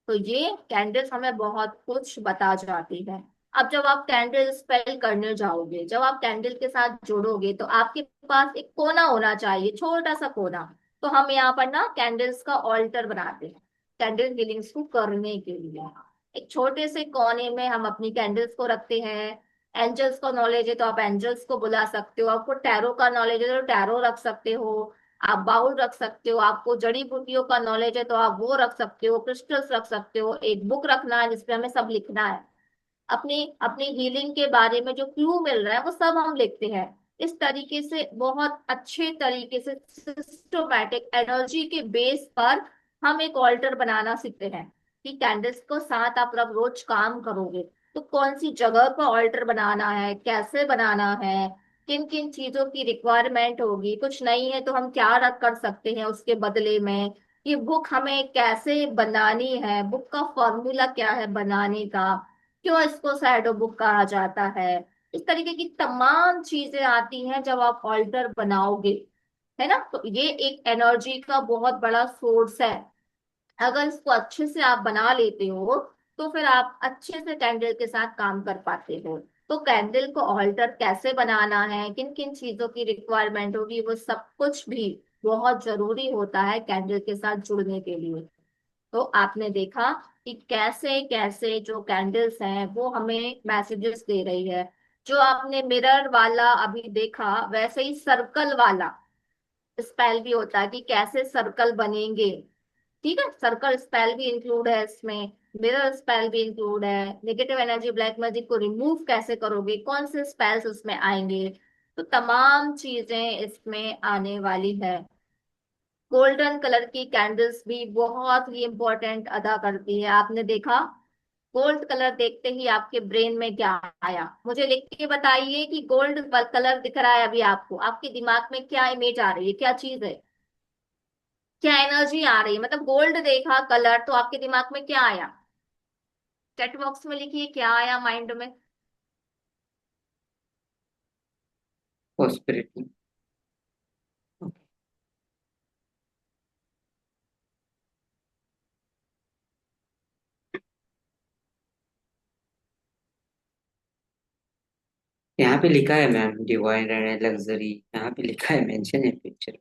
Speaker 2: तो ये कैंडल्स हमें बहुत कुछ बता जाती है। अब जब आप कैंडल स्पेल करने जाओगे, जब आप कैंडल के साथ जुड़ोगे, तो आपके पास एक कोना होना चाहिए, छोटा सा कोना। तो हम यहाँ पर ना कैंडल्स का ऑल्टर बनाते हैं कैंडल हीलिंग्स को करने के लिए। एक छोटे से कोने में हम अपनी कैंडल्स को रखते हैं। एंजल्स का नॉलेज है तो आप एंजल्स को बुला सकते हो, आपको टैरो का नॉलेज है तो टैरो रख सकते हो, आप बाउल रख सकते हो, आपको जड़ी बूटियों का नॉलेज है तो आप वो रख सकते हो, क्रिस्टल्स रख सकते हो, एक बुक रखना है जिसपे हमें सब लिखना है। अपनी अपनी हीलिंग के बारे में जो क्लू मिल रहा है वो सब हम लिखते हैं। इस तरीके से बहुत अच्छे तरीके से सिस्टमैटिक एनर्जी के बेस पर हम एक ऑल्टर बनाना सीखते हैं कि कैंडल्स को साथ आप जब रोज काम करोगे तो कौन सी जगह पर ऑल्टर बनाना है, कैसे बनाना है, किन किन चीजों की रिक्वायरमेंट होगी, कुछ नहीं है तो हम क्या रख कर सकते हैं उसके बदले में। ये बुक हमें कैसे बनानी है, बुक का फॉर्मूला क्या है बनाने का, क्यों इसको शैडो बुक कहा जाता है। इस तरीके की तमाम चीजें आती हैं जब आप ऑल्टर बनाओगे, है ना। तो ये एक एनर्जी का बहुत बड़ा सोर्स है। अगर इसको अच्छे से आप बना लेते हो तो फिर आप अच्छे से कैंडल के साथ काम कर पाते हो। तो कैंडल को ऑल्टर कैसे बनाना है, किन किन चीजों की रिक्वायरमेंट होगी, वो सब कुछ भी बहुत जरूरी होता है कैंडल के साथ जुड़ने के लिए। तो आपने देखा कि कैसे कैसे जो कैंडल्स हैं वो हमें मैसेजेस दे रही है। जो आपने मिरर वाला अभी देखा, वैसे ही सर्कल वाला स्पेल भी होता है कि कैसे सर्कल बनेंगे। ठीक है, सर्कल स्पेल भी इंक्लूड है इसमें, मिरर स्पेल भी इंक्लूड है। नेगेटिव एनर्जी, ब्लैक मैजिक को रिमूव कैसे करोगे, कौन से स्पेल्स उसमें आएंगे, तो तमाम चीजें इसमें आने वाली है। गोल्डन कलर की कैंडल्स भी बहुत ही इंपॉर्टेंट अदा करती है। आपने देखा, गोल्ड कलर देखते ही आपके ब्रेन में क्या आया, मुझे लिख के बताइए कि गोल्ड कलर दिख रहा है अभी आपको, आपके दिमाग में क्या इमेज आ रही है, क्या चीज है, क्या एनर्जी आ रही है। मतलब गोल्ड देखा कलर तो आपके दिमाग में क्या आया, चैट बॉक्स में लिखिए क्या आया माइंड में।
Speaker 1: प्रॉस्पेरिटी। पे लिखा है मैम, डिवाइन एंड लग्जरी, यहाँ पे लिखा है, मेंशन है पिक्चर।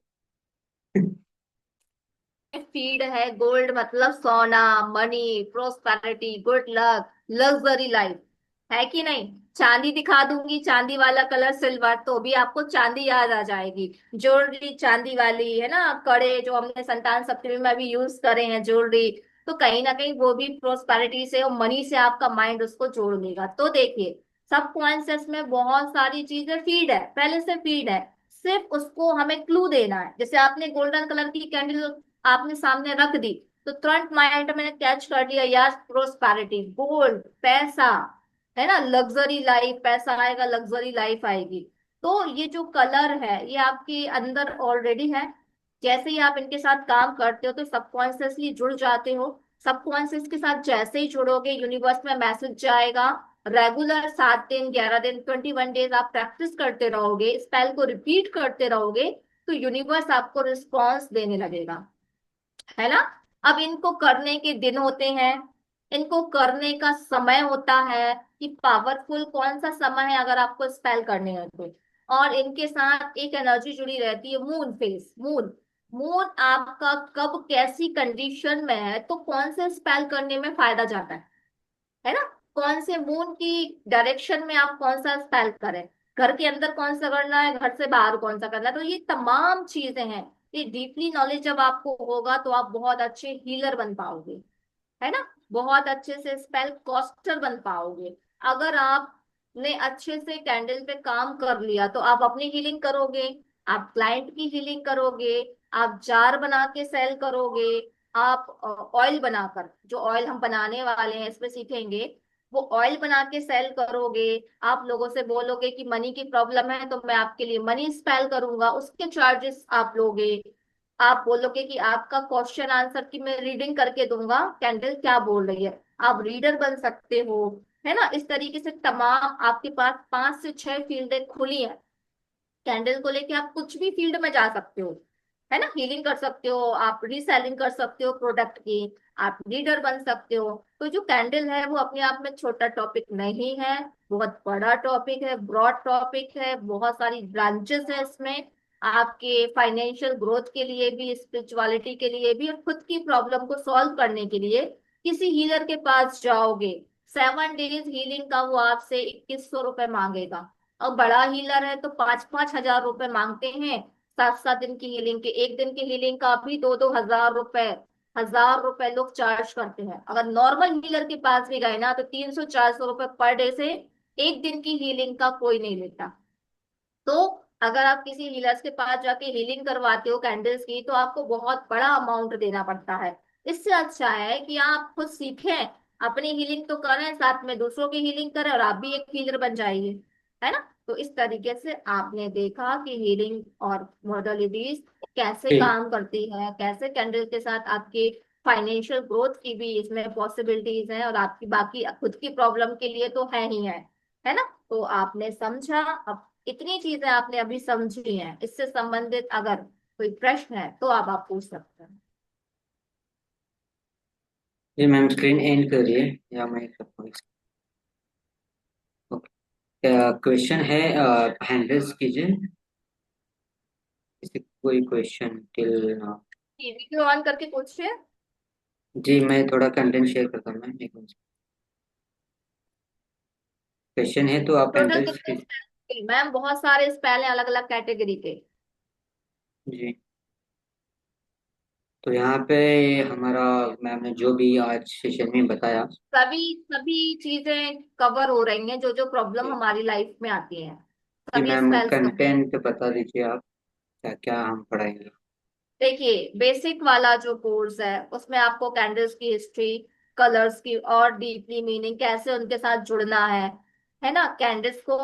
Speaker 2: फीड है, गोल्ड मतलब सोना, money, prosperity, good luck, luxury life, है कि नहीं? चांदी दिखा दूंगी, चांदी वाला कलर सिल्वर, तो भी आपको चांदी याद आ जाएगी। ज्वेलरी चांदी वाली है ना, कड़े जो हमने संतान सप्तमी में भी यूज करे हैं ज्वेलरी, तो कहीं ना कहीं वो भी प्रोस्पेरिटी से और मनी से आपका माइंड उसको जोड़ लेगा। तो देखिए, सबकॉन्शियस में बहुत सारी चीजें फीड है, पहले से फीड है, सिर्फ उसको हमें क्लू देना है। जैसे आपने गोल्डन कलर की कैंडल आपने सामने रख दी, तो तुरंत माइंड में कैच कर लिया, यार प्रोस्पैरिटी, गोल्ड, पैसा, है ना, लग्जरी लाइफ, पैसा आएगा, लग्जरी लाइफ आएगी। तो ये जो कलर है ये आपके अंदर ऑलरेडी है। जैसे ही आप इनके साथ काम करते हो तो सबकॉन्शियसली जुड़ जाते हो। सबकॉन्शियस के साथ जैसे ही जुड़ोगे, यूनिवर्स में मैसेज जाएगा। रेगुलर 7 दिन, 11 दिन, 21 डेज आप प्रैक्टिस करते रहोगे, स्पेल को रिपीट करते रहोगे, तो यूनिवर्स आपको रिस्पॉन्स देने लगेगा, है ना। अब इनको करने के दिन होते हैं, इनको करने का समय होता है कि पावरफुल कौन सा समय है अगर आपको स्पेल करने हैं तो। और इनके साथ एक एनर्जी जुड़ी रहती है, मून फेस, मून। मून आपका कब कैसी कंडीशन में है तो कौन से स्पेल करने में फायदा जाता है ना। कौन से मून की डायरेक्शन में आप कौन सा स्पेल करें, घर के अंदर कौन सा करना है, घर से बाहर कौन सा करना है, तो ये तमाम चीजें हैं। ये डीपली नॉलेज जब आपको होगा तो आप बहुत अच्छे हीलर बन पाओगे, है ना। बहुत अच्छे से स्पेल कॉस्टर बन पाओगे। अगर आपने अच्छे से कैंडल पे काम कर लिया तो आप अपनी हीलिंग करोगे, आप क्लाइंट की हीलिंग करोगे, आप जार बना के सेल करोगे, आप ऑयल बनाकर, जो ऑयल हम बनाने वाले हैं इसमें सीखेंगे, वो ऑयल बना के सेल करोगे। आप लोगों से बोलोगे कि मनी की प्रॉब्लम है तो मैं आपके लिए मनी स्पेल करूंगा, उसके चार्जेस आप लोगे। आप बोलोगे कि आपका क्वेश्चन आंसर की मैं रीडिंग करके दूंगा, कैंडल क्या बोल रही है, आप रीडर बन सकते हो, है ना। इस तरीके से तमाम आपके पास 5 से 6 फील्डें खुली हैं। कैंडल को लेके आप कुछ भी फील्ड में जा सकते हो, है ना। हीलिंग कर सकते हो, आप रीसेलिंग कर सकते हो प्रोडक्ट की, आप लीडर बन सकते हो। तो जो कैंडल है वो अपने आप में छोटा टॉपिक नहीं है, बहुत बड़ा टॉपिक है, ब्रॉड टॉपिक है, बहुत सारी ब्रांचेस है इसमें। आपके फाइनेंशियल ग्रोथ के लिए भी, स्पिरिचुअलिटी के लिए भी, और खुद की प्रॉब्लम को सॉल्व करने के लिए किसी हीलर के पास जाओगे, 7 डेज हीलिंग का वो आपसे 2100 रुपये मांगेगा। और बड़ा हीलर है तो 5-5 हजार रुपए मांगते हैं। 7-7 दिन की हीलिंग के, एक दिन की हीलिंग का भी 2-2 हजार रुपए, 1000 रुपए लोग चार्ज करते हैं। अगर नॉर्मल हीलर के पास भी गए ना तो 300-400 रुपए पर डे से एक दिन की हीलिंग का कोई नहीं लेता। तो अगर आप किसी हीलर्स के पास जाके हीलिंग करवाते हो कैंडल्स की, तो आपको बहुत बड़ा अमाउंट देना पड़ता है। इससे अच्छा है कि आप खुद सीखें, अपनी हीलिंग तो करें, साथ में दूसरों की हीलिंग करें, और आप भी एक हीलर बन जाइए, है ना। तो इस तरीके से आपने देखा कि हीलिंग और मॉडलिटीज कैसे
Speaker 1: ठीक।
Speaker 2: काम करती है, कैसे कैंडल के साथ आपकी फाइनेंशियल ग्रोथ की भी इसमें पॉसिबिलिटीज हैं, और आपकी बाकी खुद की प्रॉब्लम के लिए तो है ही है ना। तो आपने समझा। अब इतनी चीजें आपने अभी समझी हैं, इससे संबंधित अगर कोई प्रश्न है तो आप पूछ सकते हैं।
Speaker 1: जी मैम, स्क्रीन एंड करिए या मैं कर। ओके, क्वेश्चन है, हैंडल्स कीजिए, किसी कोई question till now.
Speaker 2: Video on करके पूछिए।
Speaker 1: जी मैं थोड़ा कंटेंट शेयर करता हूँ मैम, एक मिनट। क्वेश्चन है तो आप
Speaker 2: टोटल
Speaker 1: हैंडल्स
Speaker 2: कितने
Speaker 1: कीजिए।
Speaker 2: Spell ma'am? बहुत सारे स्पेल हैं अलग अलग कैटेगरी के।
Speaker 1: जी, तो यहाँ पे हमारा मैम ने जो भी आज सेशन में बताया।
Speaker 2: सभी सभी चीजें कवर हो रही हैं, जो जो प्रॉब्लम
Speaker 1: जी।
Speaker 2: हमारी लाइफ में आती हैं,
Speaker 1: जी
Speaker 2: सभी
Speaker 1: मैम,
Speaker 2: स्पेल्स कवर।
Speaker 1: कंटेंट बता दीजिए आप, क्या क्या हम पढ़ाएंगे।
Speaker 2: देखिए, बेसिक वाला जो कोर्स है उसमें आपको कैंडल्स की हिस्ट्री, कलर्स की और डीपली मीनिंग, कैसे उनके साथ जुड़ना है ना। कैंडल्स को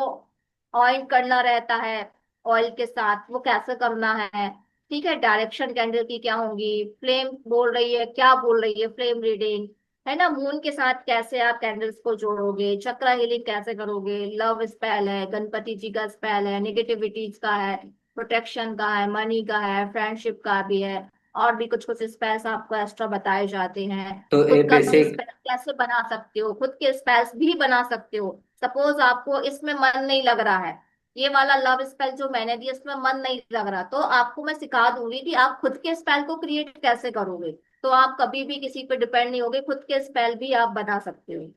Speaker 2: ऑयल करना रहता है, ऑयल के साथ वो कैसे करना है, ठीक है। डायरेक्शन कैंडल की क्या होंगी, फ्लेम बोल रही है क्या बोल रही है, फ्लेम रीडिंग, है ना। मून के साथ कैसे आप कैंडल्स को जोड़ोगे, चक्रा हीलिंग कैसे करोगे, लव स्पेल है, गणपति जी का स्पेल है, निगेटिविटीज का है, प्रोटेक्शन का है, मनी का है, फ्रेंडशिप का भी है, और भी कुछ कुछ स्पेल्स आपको एक्स्ट्रा बताए जाते हैं।
Speaker 1: तो ये
Speaker 2: खुद का तुम
Speaker 1: बेसिक।
Speaker 2: स्पेल कैसे बना सकते हो, खुद के स्पेल्स भी बना सकते हो। सपोज आपको इसमें मन नहीं लग रहा है, ये वाला लव स्पेल जो मैंने दिया इसमें मन नहीं लग रहा, तो आपको मैं सिखा दूंगी कि आप खुद के स्पेल को क्रिएट कैसे करोगे। तो आप कभी भी किसी पे डिपेंड नहीं होगे, खुद के स्पेल भी आप बना सकते हो।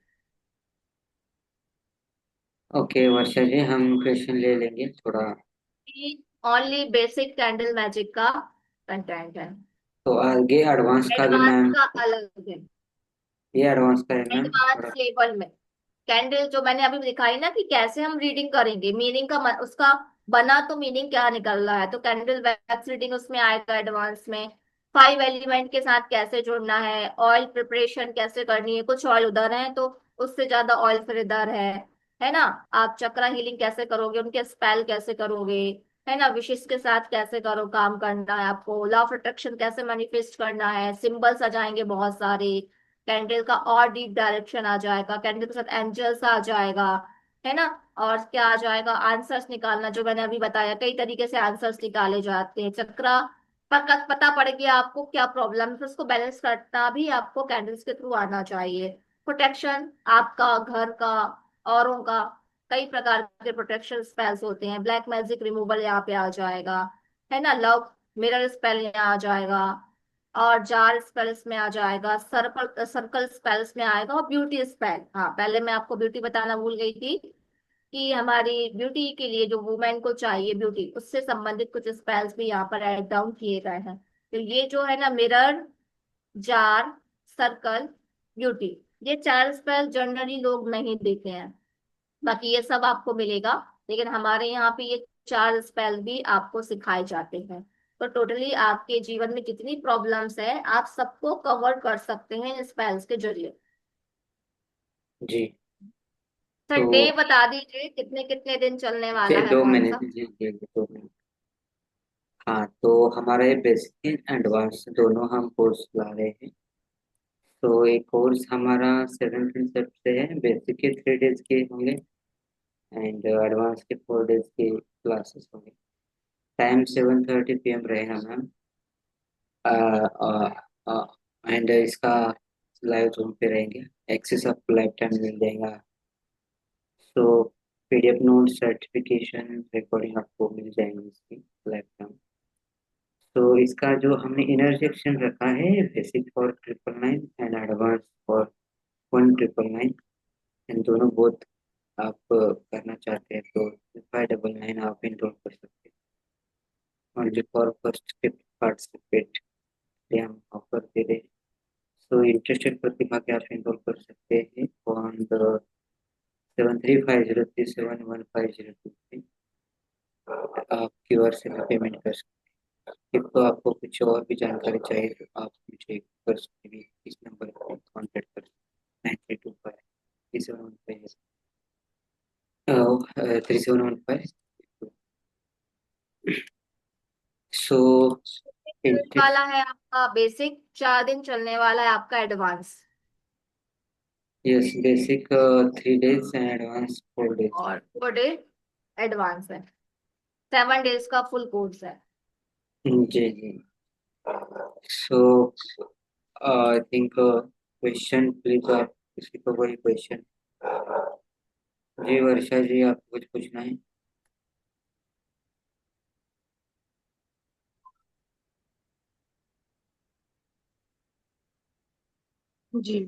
Speaker 1: ओके वर्षा जी, हम क्वेश्चन ले लेंगे थोड़ा।
Speaker 2: ओनली बेसिक कैंडल मैजिक का कंटेंट है।
Speaker 1: तो आगे एडवांस का भी
Speaker 2: एडवांस
Speaker 1: मैम,
Speaker 2: का अलग है।
Speaker 1: ये एडवांस का है मैम
Speaker 2: एडवांस
Speaker 1: थोड़ा।
Speaker 2: लेवल में कैंडल जो मैंने अभी दिखाई ना कि कैसे हम रीडिंग करेंगे, मीनिंग का उसका बना तो मीनिंग क्या निकल रहा है, तो कैंडल वैक्स रीडिंग उसमें आएगा एडवांस में। 5 एलिमेंट के साथ कैसे जुड़ना है, ऑयल प्रिपरेशन कैसे करनी है, कुछ ऑयल उधर है तो उससे ज्यादा ऑयल फिर इधर है ना। आप चक्रा हीलिंग कैसे करोगे, उनके स्पेल कैसे करोगे, है ना, विशेष के साथ कैसे करो काम करना है आपको, लॉ ऑफ अट्रैक्शन कैसे मैनिफेस्ट करना है, सिंबल्स आ जाएंगे बहुत सारे, कैंडल का और डीप डायरेक्शन आ जाएगा, कैंडल के साथ एंजल्स आ जाएगा, है ना। और क्या आ जाएगा, आंसर्स निकालना, जो मैंने अभी बताया कई तरीके से आंसर्स निकाले जाते हैं, चक्रा पता पड़ गया आपको क्या प्रॉब्लम है, फिर उसको बैलेंस करना भी आपको कैंडल्स के थ्रू आना चाहिए। प्रोटेक्शन आपका घर का, औरों का, कई प्रकार के प्रोटेक्शन स्पेल्स होते हैं, ब्लैक मैजिक रिमूवल यहाँ पे आ जाएगा, है ना, लव मिरर स्पेल यहाँ आ जाएगा, और जार स्पेल्स में आ जाएगा, सर्कल सर्कल स्पेल्स में आएगा, और ब्यूटी स्पेल, हाँ पहले मैं आपको ब्यूटी बताना भूल गई थी कि हमारी ब्यूटी के लिए जो वुमेन को चाहिए ब्यूटी, उससे संबंधित कुछ स्पेल्स भी यहाँ पर ऐड डाउन किए गए हैं। तो ये जो है ना, मिरर, जार, सर्कल, ब्यूटी, ये 4 स्पेल जनरली लोग नहीं देते हैं, बाकी ये सब आपको मिलेगा, लेकिन हमारे यहाँ पे ये 4 स्पेल भी आपको सिखाए जाते हैं। तो टोटली आपके जीवन में जितनी प्रॉब्लम्स है आप सबको कवर कर सकते हैं इन स्पेल्स के जरिए।
Speaker 1: जी।
Speaker 2: सर
Speaker 1: तो
Speaker 2: डे बता दीजिए कितने कितने दिन चलने वाला है,
Speaker 1: दो
Speaker 2: कौन
Speaker 1: महीने
Speaker 2: सा।
Speaker 1: जी जी 2 महीने। हाँ, तो हमारा ये बेसिक एडवांस दोनों हम कोर्स ला रहे हैं। तो एक कोर्स हमारा 7 कंसेप्ट से है, बेसिक के 3 डेज के होंगे एंड एडवांस के 4 डेज के क्लासेस होंगे। टाइम 7:30 PM रहेगा मैम। एंड इसका लाइव जूम पे रहेंगे, एक्सेस आपको लाइफ टाइम मिल जाएगा। सो PDF नोट सर्टिफिकेशन रिकॉर्डिंग आपको मिल जाएंगी इसकी लाइफ टाइम। तो इसका जो हमने इनर सेक्शन रखा है, basic for 999 and advance for 1999, इन दोनों बहुत आप करना चाहते हैं तो 599 आप इनरोल कर सकते हैं। और जो फॉर फर्स्ट के पार्टिसिपेट हम ऑफर दे रहे हैं, सो इंटरेस्टेड प्रतिभा के आप इनरोल कर सकते हैं ऑन द 7350371502। आप क्यूआर से भी पेमेंट कर सकते हैं। तो आपको कुछ और भी जानकारी चाहिए तो आप मुझे कर सकते हैं, इस नंबर पर कॉन्टेक्ट कर सकते हैं, 9325 3715। सो
Speaker 2: वाला है आपका बेसिक, 4 दिन चलने वाला है आपका advance,
Speaker 1: yes, basic 3 days and advance 4 days.
Speaker 2: और 4 डे एडवांस है, 7 डेज का फुल कोर्स है।
Speaker 1: जी जी। सो आई थिंक क्वेश्चन प्लीज, आप किसी को कोई क्वेश्चन। जी वर्षा जी, आपको कुछ पूछना है?
Speaker 3: जी,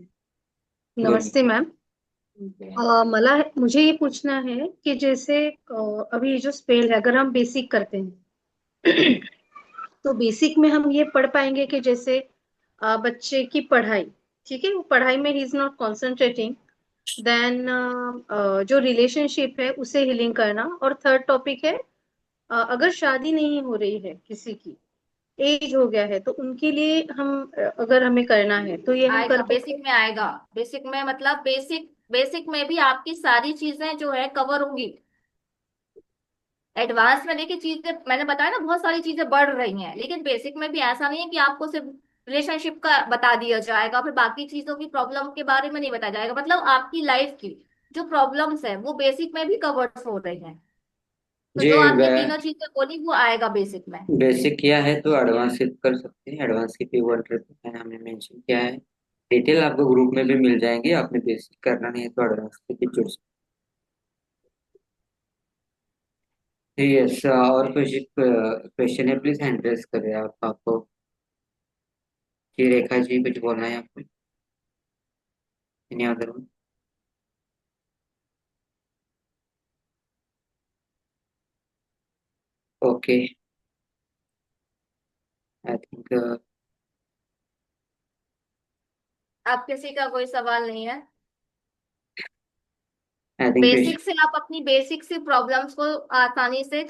Speaker 1: बोलिए।
Speaker 3: नमस्ते मैम। मला मुझे ये पूछना है कि जैसे अभी ये जो स्पेल है अगर हम बेसिक करते हैं तो बेसिक में हम ये पढ़ पाएंगे कि जैसे बच्चे की पढ़ाई, ठीक है, वो पढ़ाई में ही इज नॉट कॉन्सेंट्रेटिंग, देन जो रिलेशनशिप है उसे हीलिंग करना, और थर्ड टॉपिक है अगर शादी नहीं हो रही है किसी की, एज हो गया है तो उनके लिए हम अगर हमें करना है तो ये हम
Speaker 2: आएगा
Speaker 3: कर
Speaker 2: बेसिक में, आएगा बेसिक में, मतलब बेसिक बेसिक में भी आपकी सारी चीजें जो है कवर होंगी। एडवांस में देखिए चीजें मैंने बताया ना, बहुत सारी चीजें बढ़ रही हैं, लेकिन बेसिक में भी ऐसा नहीं है कि आपको सिर्फ रिलेशनशिप का बता दिया जाएगा, फिर बाकी चीजों की प्रॉब्लम के बारे में नहीं बताया जाएगा, मतलब आपकी लाइफ की जो प्रॉब्लम्स है वो बेसिक में भी कवर हो रही हैं। तो
Speaker 1: जी,
Speaker 2: जो आपने तीनों चीजें बोली वो आएगा बेसिक में।
Speaker 1: बेसिक किया है तो एडवांस कर सकते हैं। एडवांस की फी 1 ट्रिप हमने मेंशन किया है। डिटेल आपको ग्रुप में भी मिल जाएंगे, आपने बेसिक करना नहीं है तो एडवांस की भी जुड़ सकते यस, और कुछ क्वेश्चन है, प्लीज हैंड रेस करें आप। आपको जी, रेखा जी कुछ बोलना है आपको? Any other one? Okay, I think
Speaker 2: आप किसी का कोई सवाल नहीं है?
Speaker 1: आई थिंक
Speaker 2: बेसिक से आप अपनी बेसिक से प्रॉब्लम्स को आसानी से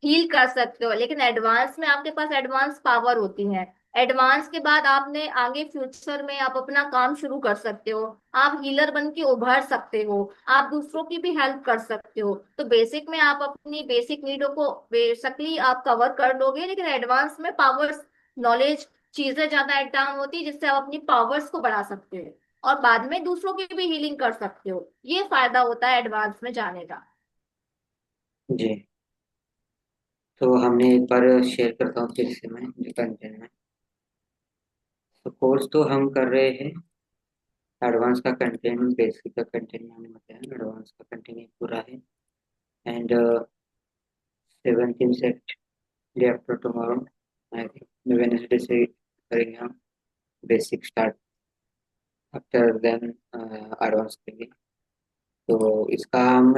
Speaker 2: हील कर सकते हो, लेकिन एडवांस में आपके पास एडवांस पावर होती है। एडवांस के बाद आपने आगे फ्यूचर में आप अपना काम शुरू कर सकते हो। आप हीलर बन के उभर सकते हो। आप दूसरों की भी हेल्प कर सकते हो। तो बेसिक में आप अपनी बेसिक नीडों को बेसिकली आप कवर कर लोगे, लेकिन एडवांस में पावर्स, नॉलेज, चीजें ज्यादा ऐड डाउन होती है, जिससे आप अपनी पावर्स को बढ़ा सकते हो और बाद में दूसरों की भी हीलिंग कर सकते हो। ये फायदा होता है एडवांस में जाने का।
Speaker 1: जी। तो हमने एक बार शेयर करता हूँ फिर से मैं कंटेंट में। तो कोर्स तो हम कर रहे हैं, एडवांस का कंटेंट, बेसिक का कंटेंट मैंने बताया, एडवांस का कंटेंट ये पूरा है। एंड 17 से day after tomorrow, I think Wednesday से करेंगे हम basic start, after then advance करेंगे। तो इसका हम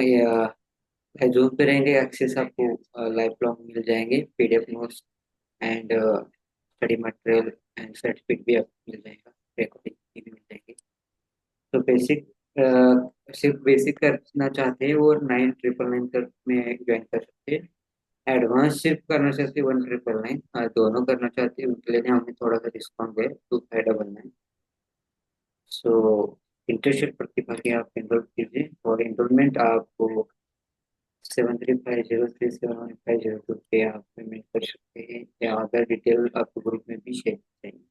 Speaker 1: जूम पे रहेंगे, एक्सेस आपको लाइफ लॉन्ग मिल जाएंगे, PDF notes and study material and certificate भी आपको मिल जाएगा, रिकॉर्डिंग भी मिल जाएगी। तो बेसिक सिर्फ बेसिक करना चाहते हैं वो 9,999 कर में ज्वाइन कर सकते हैं। एडवांस सिर्फ करना चाहते हैं 1,999, दोनों करना चाहते हैं उनके लिए हमने थोड़ा सा डिस्काउंट है, 2,599। सो इंटर्नशिप प्रतिभा की आप एनरोल कीजिए, और एनरोलमेंट आपको 7350371502 पे आप पेमेंट कर सकते हैं, या अदर डिटेल आपको ग्रुप में भी शेयर करेंगे।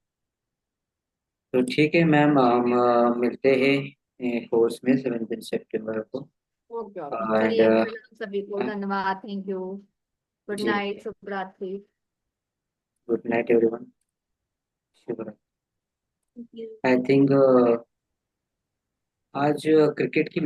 Speaker 1: तो ठीक है मैम, हम मिलते हैं कोर्स में 7 सितंबर को।
Speaker 2: ओके ओके,
Speaker 1: एंड
Speaker 2: चलिए प्रणाम सभी को, धन्यवाद, थैंक यू। गुड
Speaker 1: जी,
Speaker 2: नाइट, शुभ रात्रि।
Speaker 1: गुड नाइट एवरीवन, शुभ रात्रि।
Speaker 2: Thank you.
Speaker 1: आई थिंक आज क्रिकेट की